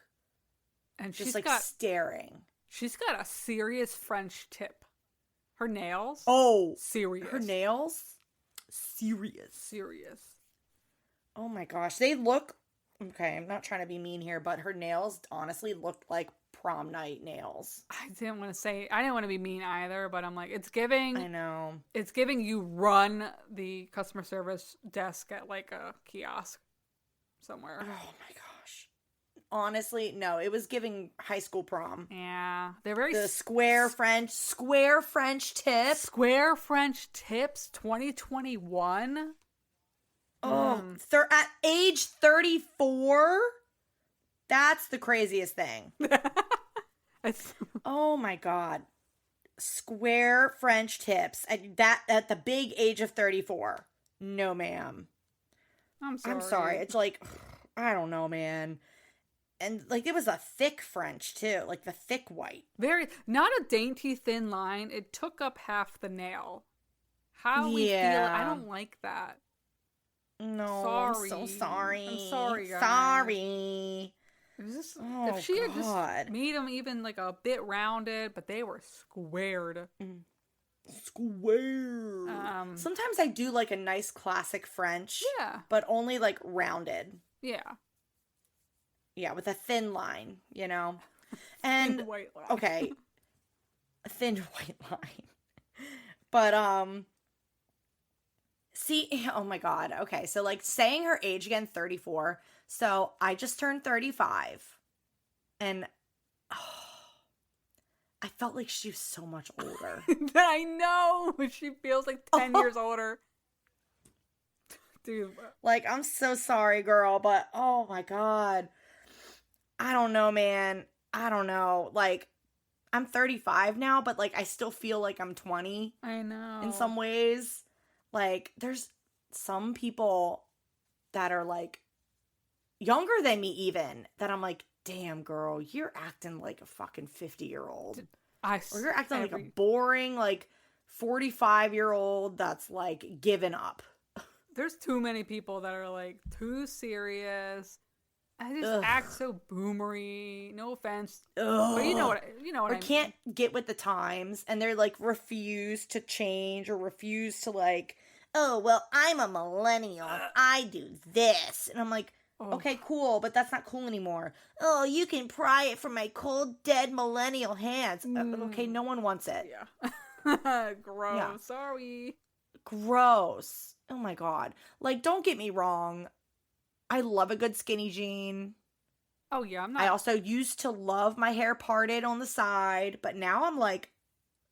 And just like staring. She's got a serious French tip. Her nails. Oh, serious. Her nails. Serious. Oh my gosh, they look. Okay, I'm not trying to be mean here, but her nails honestly looked like prom night nails. I didn't want to be mean either, but I'm like, it's giving. I know. It's giving you run the customer service desk at like a kiosk somewhere. Oh my gosh. Honestly, no, it was giving high school prom. Yeah. They're very square French tip. Square French tips 2021. Oh, at age 34? That's the craziest thing. Oh my god. Square French tips at the big age of 34. No, ma'am. I'm sorry. It's like, I don't know, man. And like it was a thick French too, like the thick white. Not a dainty thin line. It took up half the nail. How we feel, I don't like that. No, sorry. I'm so sorry. I'm sorry, guys. Sorry. If she had just made them even like a bit rounded, but they were squared. Square. Sometimes I do like a nice classic French. Yeah. But only like rounded. Yeah. Yeah, with a thin line, you know? And white line. Okay. A thin white line. But see, oh my God. Okay, so like saying her age again, 34. So I just turned 35, and I felt like she was so much older. I know. She feels like 10 years older. Dude. Like, I'm so sorry, girl, but oh my God. I don't know, man. I don't know. Like, I'm 35 now, but like I still feel like I'm 20 I know. in some ways. Like, there's some people that are like younger than me even that I'm like, damn, girl, you're acting like a fucking 50-year-old. Or you're acting like a boring, like 45-year-old that's like given up. There's too many people that are like too serious. I just act so boomery. No offense, but you know what or I mean. Can't get with the times, and they're like refuse to change or refuse to like, oh well, I'm a millennial. I do this, and I'm like, okay, cool, but that's not cool anymore. Oh, you can pry it from my cold, dead millennial hands. Okay, no one wants it. Yeah. Gross. Yeah. Sorry. Gross. Oh my God. Like, don't get me wrong. I love a good skinny jean. Oh yeah, I'm not. I also used to love my hair parted on the side, but now I'm like,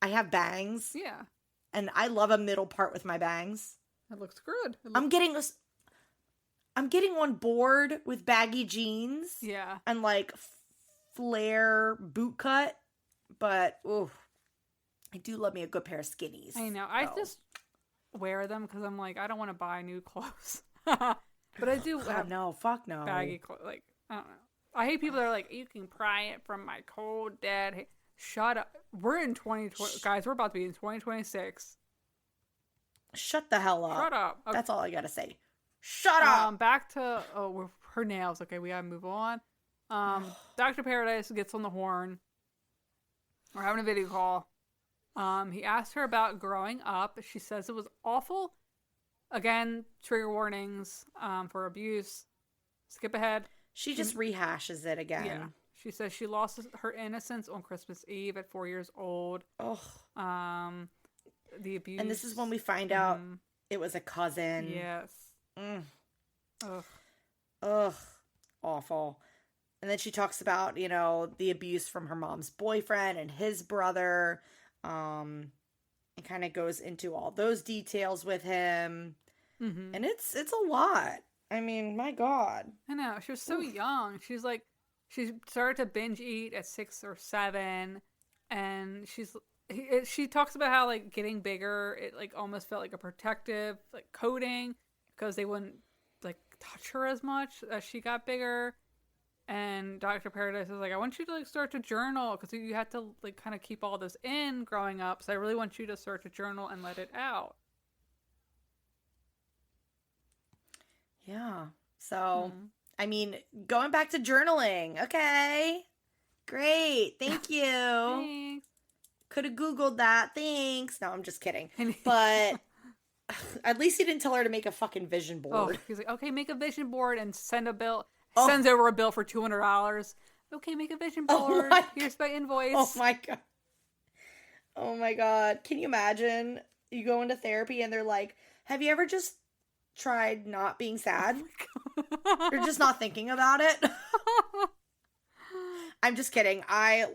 I have bangs. Yeah. And I love a middle part with my bangs. It looks good. I'm getting on board with baggy jeans. Yeah. And like flare boot cut, but I do love me a good pair of skinnies. I know. I just wear them because I'm like, I don't want to buy new clothes. But I do have no, fuck no. Baggy clothes. Like, I don't know. I hate people that are like, you can pry it from my cold, dead hair. Shut up. We're in 2020. Guys, we're about to be in 2026. Shut the hell up. Shut up. Okay. That's all I gotta say. Shut up. Back to her nails. Okay, we gotta move on. Dr. Paradise gets on the horn. We're having a video call. He asked her about growing up. She says it was awful. Again, trigger warnings for abuse. Skip ahead. She just rehashes it again. Yeah. She says she lost her innocence on Christmas Eve at 4 years old. Oh. The abuse. And this is when we find out it was a cousin. Yes. Ugh. Ugh. Awful. And then she talks about, the abuse from her mom's boyfriend and his brother. And kind of goes into all those details with him. Mm-hmm. And it's a lot. I mean, my God. I know. She was so young. She's like, she started to binge eat at 6 or 7. And she talks about how, like, getting bigger, it, like, almost felt like a protective, like, coating. Because they wouldn't, like, touch her as much as she got bigger. And Dr. Paradise is like, I want you to, like, start to journal. Because you had to, like, kind of keep all this in growing up. So I really want you to start to journal and let it out. Yeah. So, I mean, going back to journaling. Okay. Great. Thank you. Thanks. Could have Googled that. Thanks. No, I'm just kidding. But at least he didn't tell her to make a fucking vision board. He's like, okay, make a vision board and send a bill. Sends over a bill for $200. Okay, make a vision board. Here's my invoice. Oh my God. Oh my God. Can you imagine? You go into therapy and they're like, have you ever just tried not being sad? Or just not thinking about it? I'm just kidding. I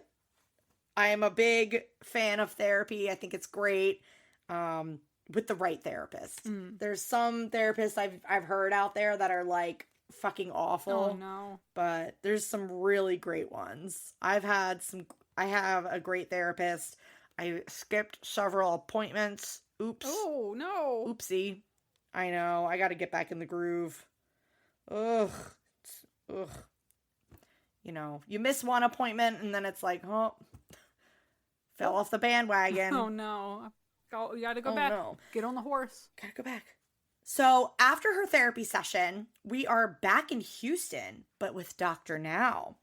am a big fan of therapy. I think it's great. With the right therapist. There's some therapists I've heard out there that are like fucking awful. Oh no. But there's some really great ones. I have a great therapist. I skipped several appointments. Oops. Oh no. Oopsie. I know. I got to get back in the groove. Ugh. You miss one appointment and then it's like, fell off the bandwagon. Oh no. You gotta go back. No. Get on the horse. Gotta go back. So after her therapy session, we are back in Houston, but with Dr. Now.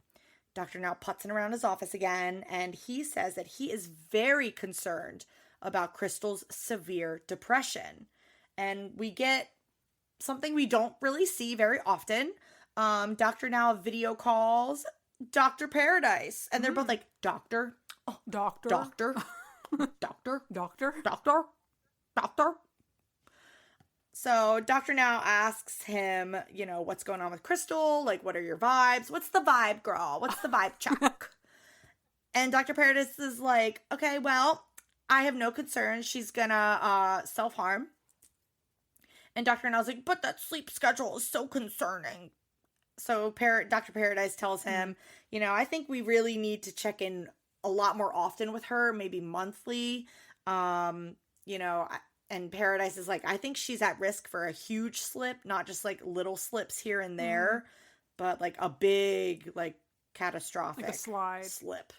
Dr. Now putzing around his office again, and he says that he is very concerned about Krystal's severe depression. And we get something we don't really see very often. Dr. Now video calls Dr. Paradise, and they're both like, Doctor? Doctor? Doctor? Doctor? Doctor? Doctor? Doctor. So Dr. Now asks him, what's going on with Krystal? Like, what are your vibes? What's the vibe, girl? What's the vibe check? And Dr. Paradise is like, okay, well, I have no concerns. She's gonna self-harm. And Dr. Now's like, but that sleep schedule is so concerning. So Dr. Paradise tells him, I think we really need to check in a lot more often with her, maybe monthly. And Paradise is like, I think she's at risk for a huge slip, not just like little slips here and there, but like a big, like catastrophic like a slide slip.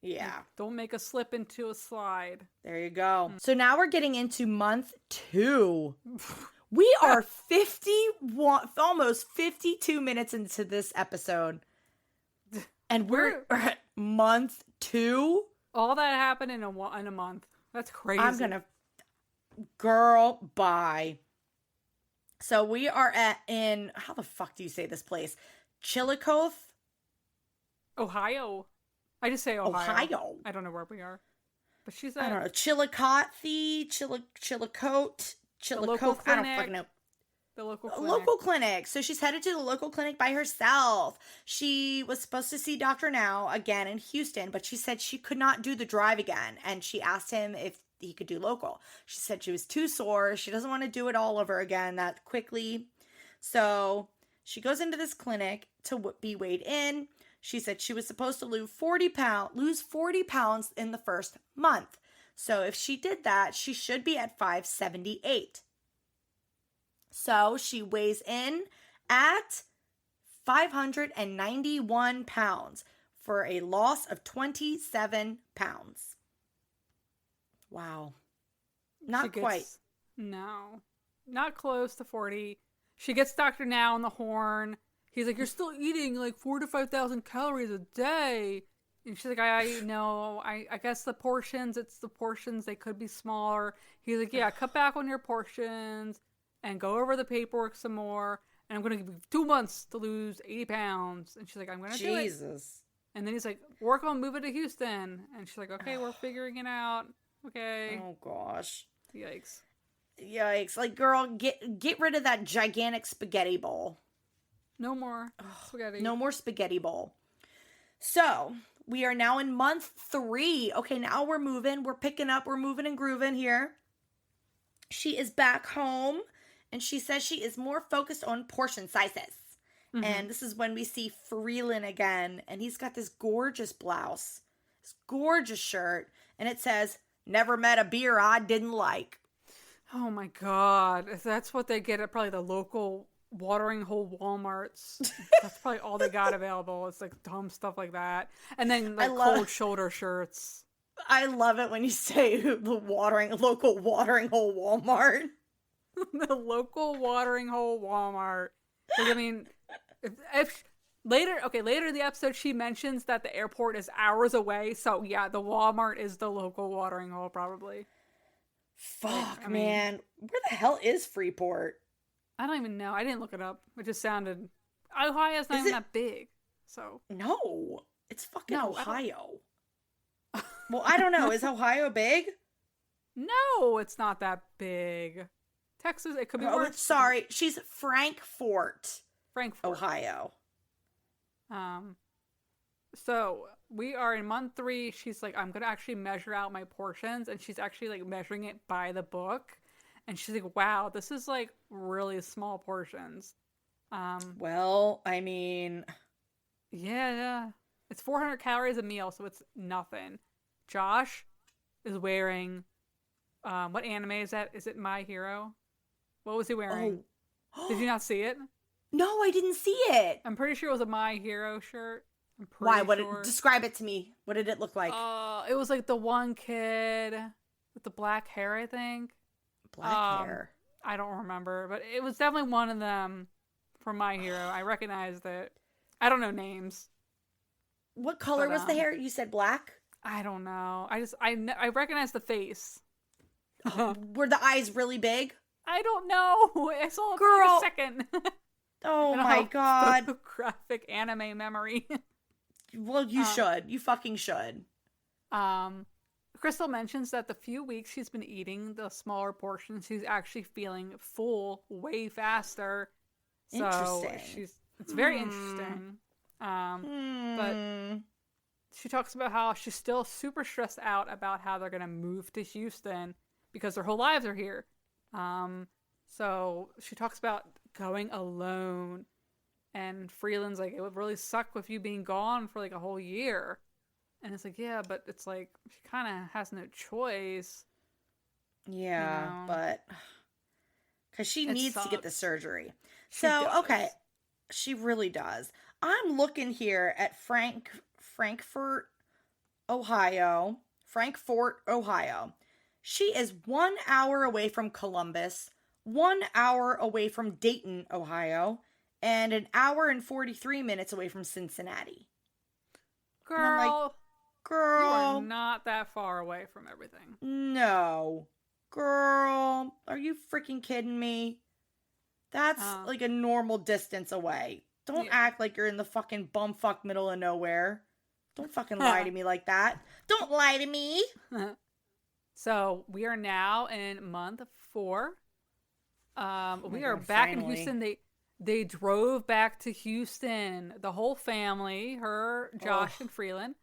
Yeah. Don't make a slip into a slide. There you go. So now we're getting into month 2. We are 51, almost 52 minutes into this episode. And we're at month 2. All that happened in a month. That's crazy. I'm going to... Girl, bye. So we are in... How the fuck do you say this place? Chillicothe? Ohio. I just say Ohio. Ohio. I don't know where we are. But she's I don't know. Chillicothe? Chillicothe? Chillicothe? I don't fucking know. The local clinic. Local clinic. So she's headed to the local clinic by herself. She was supposed to see Dr. Now again in Houston, but she said she could not do the drive again. And she asked him if he could do local. She said she was too sore. She doesn't want to do it all over again that quickly. So she goes into this clinic to be weighed in. She said she was supposed to lose 40 pounds in the first month. So if she did that, she should be at 578. So she weighs in at 591 pounds for a loss of 27 pounds. Wow. Not quite. No. Not close to 40. She gets Dr. Now on the horn. He's like, you're still eating like 4,000 to 5,000 calories a day. And she's like, I know. I guess the portions, they could be smaller. He's like, yeah, cut back on your portions and go over the paperwork some more. And I'm going to give you 2 months to lose 80 pounds. And she's like, I'm going to do it. Jesus. And then he's like, work on moving to Houston. And she's like, okay, we're figuring it out. Okay. Oh, gosh. Yikes. Yikes. Like, girl, get rid of that gigantic spaghetti bowl. No more spaghetti. No more spaghetti bowl. So, we are now in month 3. Okay, now we're moving. We're picking up. We're moving and grooving here. She is back home, and she says she is more focused on portion sizes. Mm-hmm. And this is when we see Freeland again, and he's got this gorgeous blouse, this gorgeous shirt, and it says, never met a beer I didn't like. Oh my God. If that's what they get at probably the local watering hole Walmarts, that's probably all they got available. It's like dumb stuff like that. And then like cold shoulder shirts. I love it when you say the local watering hole Walmart. The local watering hole Walmart. I mean, if later in the episode, she mentions that the airport is hours away. So yeah, the Walmart is the local watering hole probably. Fuck, man. Where the hell is Freeport? I don't even know. I didn't look it up. It just sounded... Ohio's not even that big, so... No. It's fucking Ohio. Well, I don't know. Is Ohio big? No, it's not that big. Texas, it could be worse. Sorry. She's Frankfort, Ohio. So, we are in month 3. She's like, I'm going to actually measure out my portions, and she's actually like measuring it by the book. And she's like, wow, this is like really small portions. Well, I mean... Yeah. It's 400 calories a meal, so it's nothing. Josh is wearing... what anime is that? Is it My Hero? What was he wearing? Oh. Did you not see it? No, I didn't see it. I'm pretty sure it was a My Hero shirt. Why? Describe it to me. What did it look like? It was like the one kid with the black hair, I think. Black hair? I don't remember, but it was definitely one of them from My Hero. I recognized it. I don't know names. What color was the hair? You said black? I don't know. I recognize the face. Were the eyes really big? I don't know. I saw it for a second. Oh my God. Photographic anime memory. Well, you should. You fucking should. Krystal mentions that the few weeks she's been eating the smaller portions, she's actually feeling full way faster. So Interesting. it's very interesting. But she talks about how she's still super stressed out about how they're going to move to Houston because their whole lives are here. So she talks about going alone. And Freeland's like, it would really suck with you being gone for like a whole year. And it's like, yeah, but it's like, she kind of has no choice. Yeah, You know? but because she needs to get the surgery. She does. Okay, she really does. I'm looking here at Frankfort, Ohio. She is 1 hour away from Columbus, 1 hour away from Dayton, Ohio, and an hour and 43 minutes away from Cincinnati. Girl, girl, you are not that far away from everything. No. Girl, are you freaking kidding me? That's like a normal distance away. Don't act like you're in the fucking bumfuck middle of nowhere. Don't fucking lie to me like that. Don't lie to me. So we are now in month 4. We are back in Houston. They drove back to Houston, the whole family, her, Josh, and Freeland.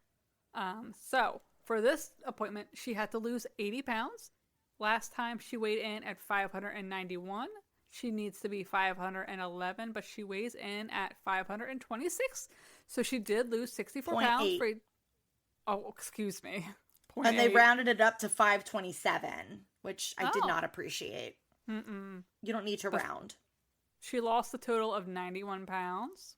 So for this appointment, she had to lose 80 pounds. Last time she weighed in at 591. She needs to be 511, but she weighs in at 526. So she did lose 64 pounds. Oh, excuse me. And they rounded it up to 527, which I did not appreciate. You don't need to round. She lost a total of 91 pounds,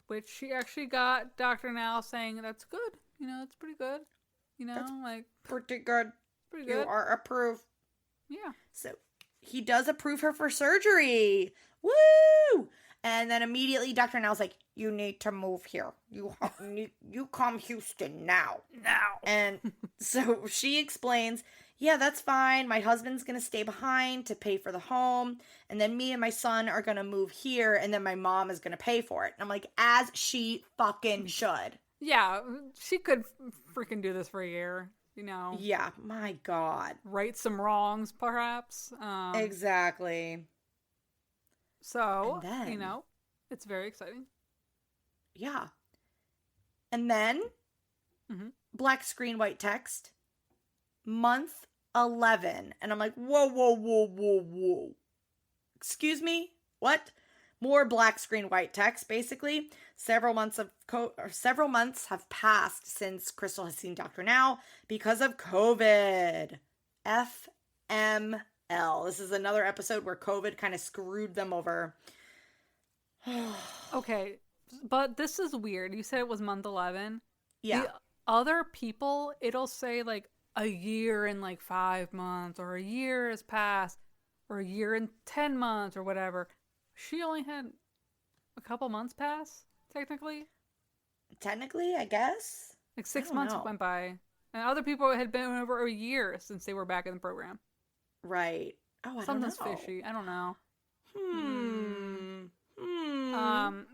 which she actually got Dr. Now saying that's good. You know, it's pretty good. You know, that's like pretty good. Pretty good. You are approved. Yeah. So he does approve her for surgery. Woo! And then immediately Dr. Now's like, you need to move here. You come Houston now. Now. And so she explains, yeah, that's fine. My husband's going to stay behind to pay for the home. And then me and my son are going to move here. And then my mom is going to pay for it. And I'm like, as she fucking should. Yeah, she could freaking do this for a year, you know. Yeah, my God. Right some wrongs, perhaps. Exactly. So, you know, it's very exciting. Yeah. And then, black screen, white text, month 11. And I'm like, whoa. Excuse me? What? More black screen, white text, basically. Several months have passed since Krystal has seen Dr. Now because of COVID. FML. This is another episode where COVID kind of screwed them over. Okay, but this is weird. You said it was month 11. Yeah. The other people, it'll say like a year and like 5 months, or a year has passed, or a year and 10 months, or whatever. She only had a couple months pass, technically. Technically, I guess. Like 6 months went by. And other people had been over a year since they were back in the program. Right. Oh, I don't know. Something's fishy. I don't know.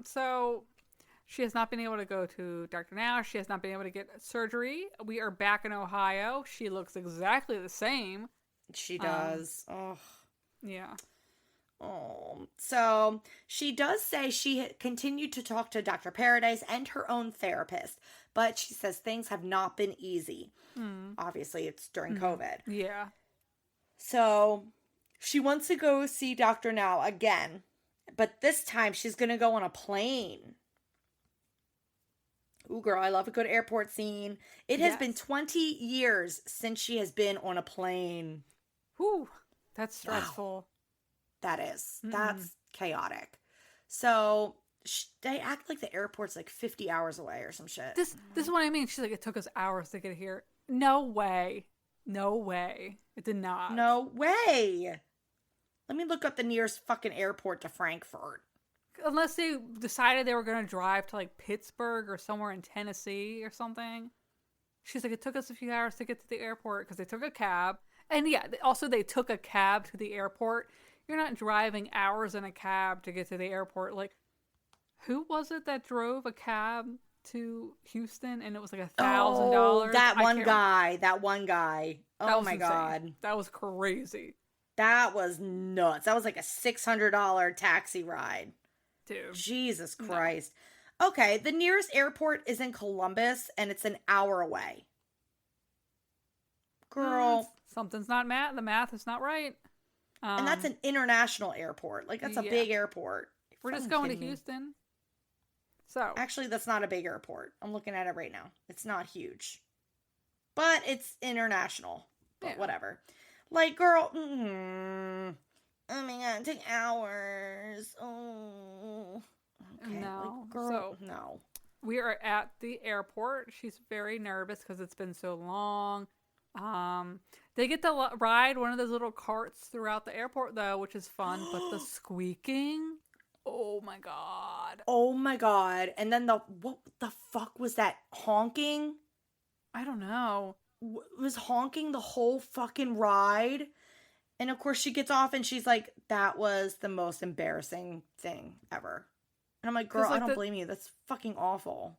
So she has not been able to go to Dr. Now. She has not been able to get surgery. We are back in Ohio. She looks exactly the same. She does. Yeah. Oh, so she does say she continued to talk to Dr. Paradise and her own therapist, but she says things have not been easy. Obviously, it's during COVID. Yeah. So she wants to go see Dr. Now again, but this time she's going to go on a plane. Ooh, girl, I love a good airport scene. It has been 20 years since she has been on a plane. Whew, that's stressful. Wow. That is. That's chaotic. So they act like the airport's like 50 hours away or some shit. This is what I mean. She's like, it took us hours to get here. No way. It did not. No way. Let me look up the nearest fucking airport to Frankfurt. Unless they decided they were going to drive to like Pittsburgh or somewhere in Tennessee or something. She's like, it took us a few hours to get to the airport because they took a cab. And yeah, also they took a cab to the airport. You're not driving hours in a cab to get to the airport. Like, who was it that drove a cab to Houston, and it was like Oh, $1,000. that I one can't- guy. That one guy. That Oh was my insane. God. That was crazy, That was nuts. That was like a $600 taxi ride. dude. Jesus No. Christ. Okay, the nearest airport is in Columbus, and it's an hour away. Girl. Something's not math. The math is not right. And that's an international airport. Like, that's a yeah. big airport. We're just Fucking going to kidding me. Houston. So Actually, that's not a big airport. I'm looking at it right now. It's not huge. But it's international. But Yeah. whatever. Like, girl, oh my God, it took hours. Oh. Okay, No, like, girl, so- no. we are at the airport. She's very nervous because it's been so long. They get to ride one of those little carts throughout the airport though, which is fun. But the squeaking, oh my God! Oh my God. And then what the fuck was that honking? I don't know. Was honking the whole fucking ride. And of course she gets off and she's like, that was the most embarrassing thing ever. And I'm like, girl, like I don't blame you. That's fucking awful.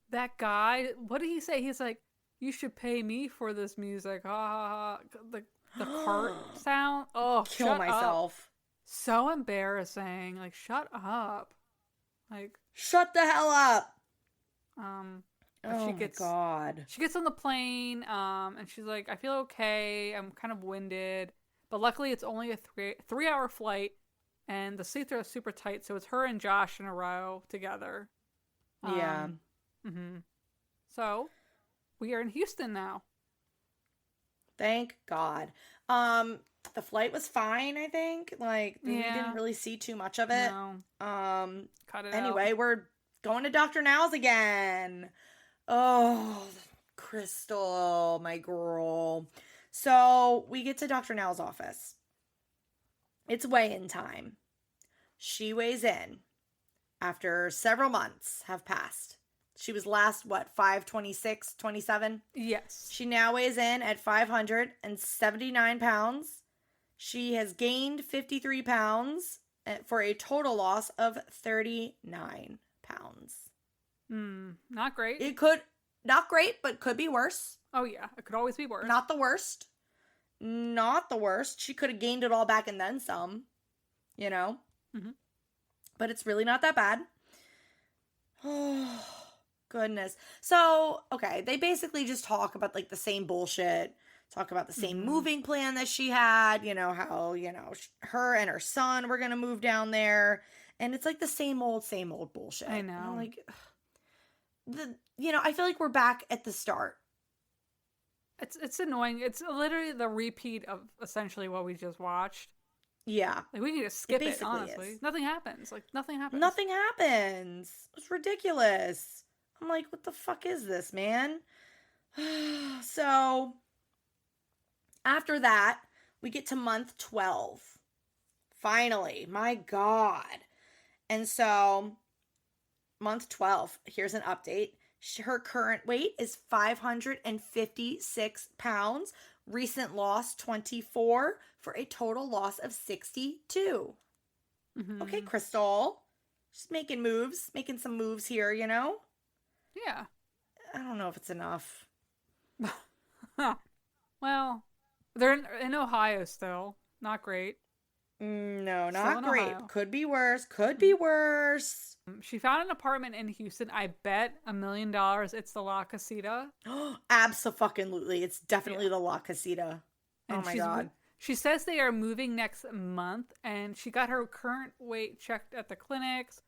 That guy, what did he say? He's like, you should pay me for this music. Ha ha ha. The cart sound. Oh, Kill shut up. myself. So embarrassing. Like, shut up. Like, Shut the hell up. but Oh she my gets God. She gets on the plane, and she's like, I feel okay. I'm kind of winded. But luckily, it's only a 3-hour flight, and the seats are super tight, so it's her and Josh in a row together. Yeah. So, we are in Houston now. Thank God. The flight was fine, I think. Like, we Yeah. didn't really see too much of it. No, cut it out. Anyway, we're going to Dr. Now's again. Oh, Krystal, my girl. So we get to Dr. Now's office. It's weigh-in time. She weighs in after several months have passed. She was last, 526, 27? Yes. She now weighs in at 579 pounds. She has gained 53 pounds for a total loss of 39 pounds. Not great. Not great, but could be worse. Oh, yeah. It could always be worse. Not the worst. Not the worst. She could have gained it all back and then some, you know? But it's really not that bad. Oh, goodness. So, okay, they basically just talk about, like, the same bullshit. Talk about the same moving plan that she had. You know, how, her and her son were going to move down there. And it's, like, the same old bullshit. I know. And I'm like, I feel like we're back at the start. It's annoying. It's literally the repeat of essentially what we just watched. Yeah. Like, we can just skip it, basically honestly. is. Nothing happens. Like, nothing happens. Nothing happens. It's ridiculous. I'm like, what the fuck is this, man? So, after that, we get to month 12. Finally. My God. And so, month 12, here's an update. Her current weight is 556 pounds. Recent loss, 24, for a total loss of 62. Okay, Krystal. Just making some moves here, you know? Yeah. I don't know if it's enough. Well, they're in Ohio still. Not great. No, Still not in great. Ohio. Could be worse. Could be worse. She found an apartment in Houston. I bet $1 million it's the La Casita. Abso-fucking-lutely. It's definitely the La Casita. Oh And my God. She says they are moving next month, and she got her current weight checked at the clinics.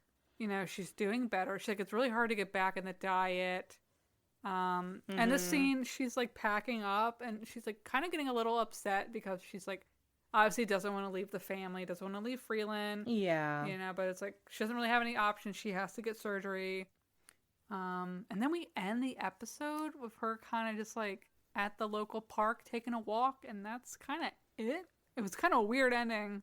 She's doing better. She's like, it's really hard to get back in the diet. And this scene, she's like packing up, and she's like kind of getting a little upset because she's like, obviously doesn't want to leave the family, doesn't want to leave Freeland. Yeah. But it's like, she doesn't really have any options. She has to get surgery. And then we end the episode with her kind of just like at the local park taking a walk, and that's kind of it. It was kind of a weird ending.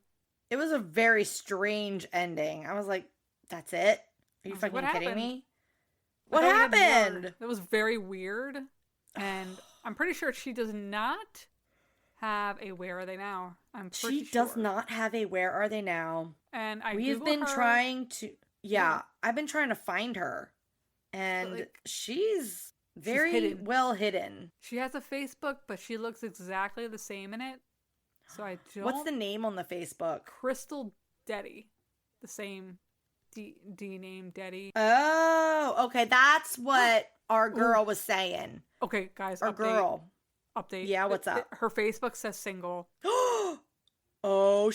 It was a very strange ending. I was like, that's it? Are you fucking kidding me? What happened? It was very weird. And I'm pretty sure she does not have a Where Are They Now? I'm pretty sure. She does not have a Where Are They Now? And We've been trying to... Yeah, I've been trying to find her. And like, she's very hidden. well hidden. She has a Facebook, but she looks exactly the same in it. So I don't. What's the name on the Facebook? Krystal Deddy. The same D name, Deddy. Oh, okay. That's what our girl was saying. Okay, guys. Our girl. Update. Yeah, what's up? Her Facebook says single. Oh,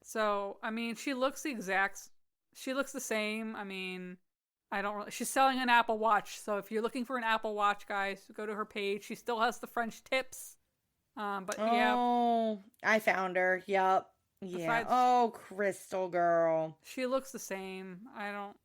So, I mean, she looks the same. I mean, I don't really, she's selling an Apple Watch. So if you're looking for an Apple Watch, guys, go to her page. She still has the French tips. But yeah. Oh, I found her. Yep. Yeah. Oh, Krystal girl. She looks the same. I don't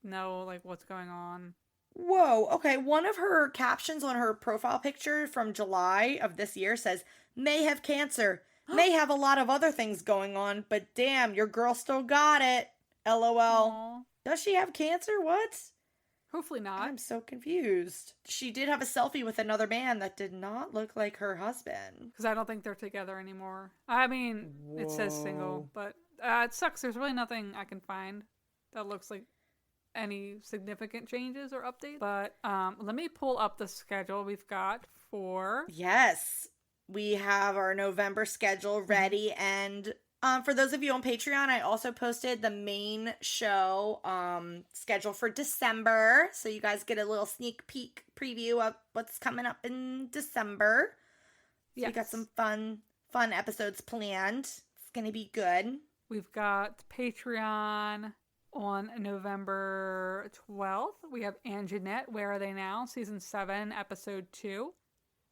know, like, what's going on. Whoa. Okay. One of her captions on her profile picture from July of this year says, may have cancer, may have a lot of other things going on, but damn, your girl still got it. LOL. Aww. Does she have cancer? What? Hopefully not. I'm so confused. She did have a selfie with another man that did not look like her husband. Because I don't think they're together anymore. I mean, It says single, but it sucks. There's really nothing I can find that looks like any significant changes or updates. But let me pull up the schedule we've got for... Yes, we have our November schedule ready. And for those of you on Patreon, I also posted the main show schedule for December. So you guys get a little sneak peek preview of what's coming up in December. So Yes. we got some fun episodes planned. It's going to be good. We've got Patreon on November 12th. We have Anjanette, Where Are They Now? Season 7, Episode 2.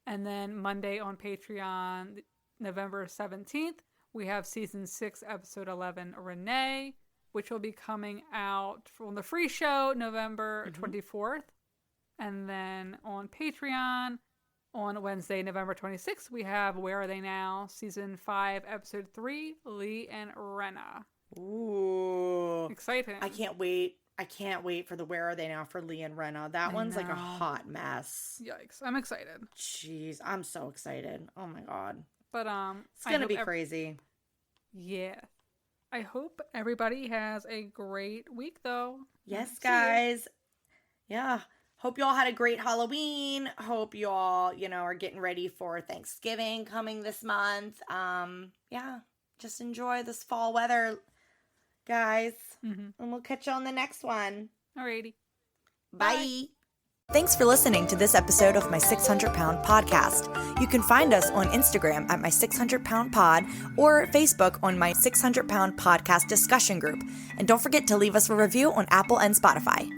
And then Monday on Patreon, November 17th, we have Season 6, Episode 11, Renee, which will be coming out from the free show November 24th. And then on Patreon, on Wednesday, November 26th, we have Where Are They Now? Season 5, Episode 3, Lee and Renna. Ooh. Exciting. I can't wait. I can't wait for the Where Are They Now for Lee and Renna. That one's like a hot mess. Yikes. I'm excited. Jeez, I'm so excited. Oh my god. But it's gonna be crazy. Yeah. I hope everybody has a great week though. Yes, guys. Yeah. Hope you all had a great Halloween. Hope you all, are getting ready for Thanksgiving coming this month. Yeah. Just enjoy this fall weather, guys. And we'll catch you on the next one. Alrighty. Bye. Thanks for listening to this episode of My 600 Pound Podcast. You can find us on Instagram at My 600 Pound Pod or Facebook on My 600 Pound Podcast discussion group. And don't forget to leave us a review on Apple and Spotify.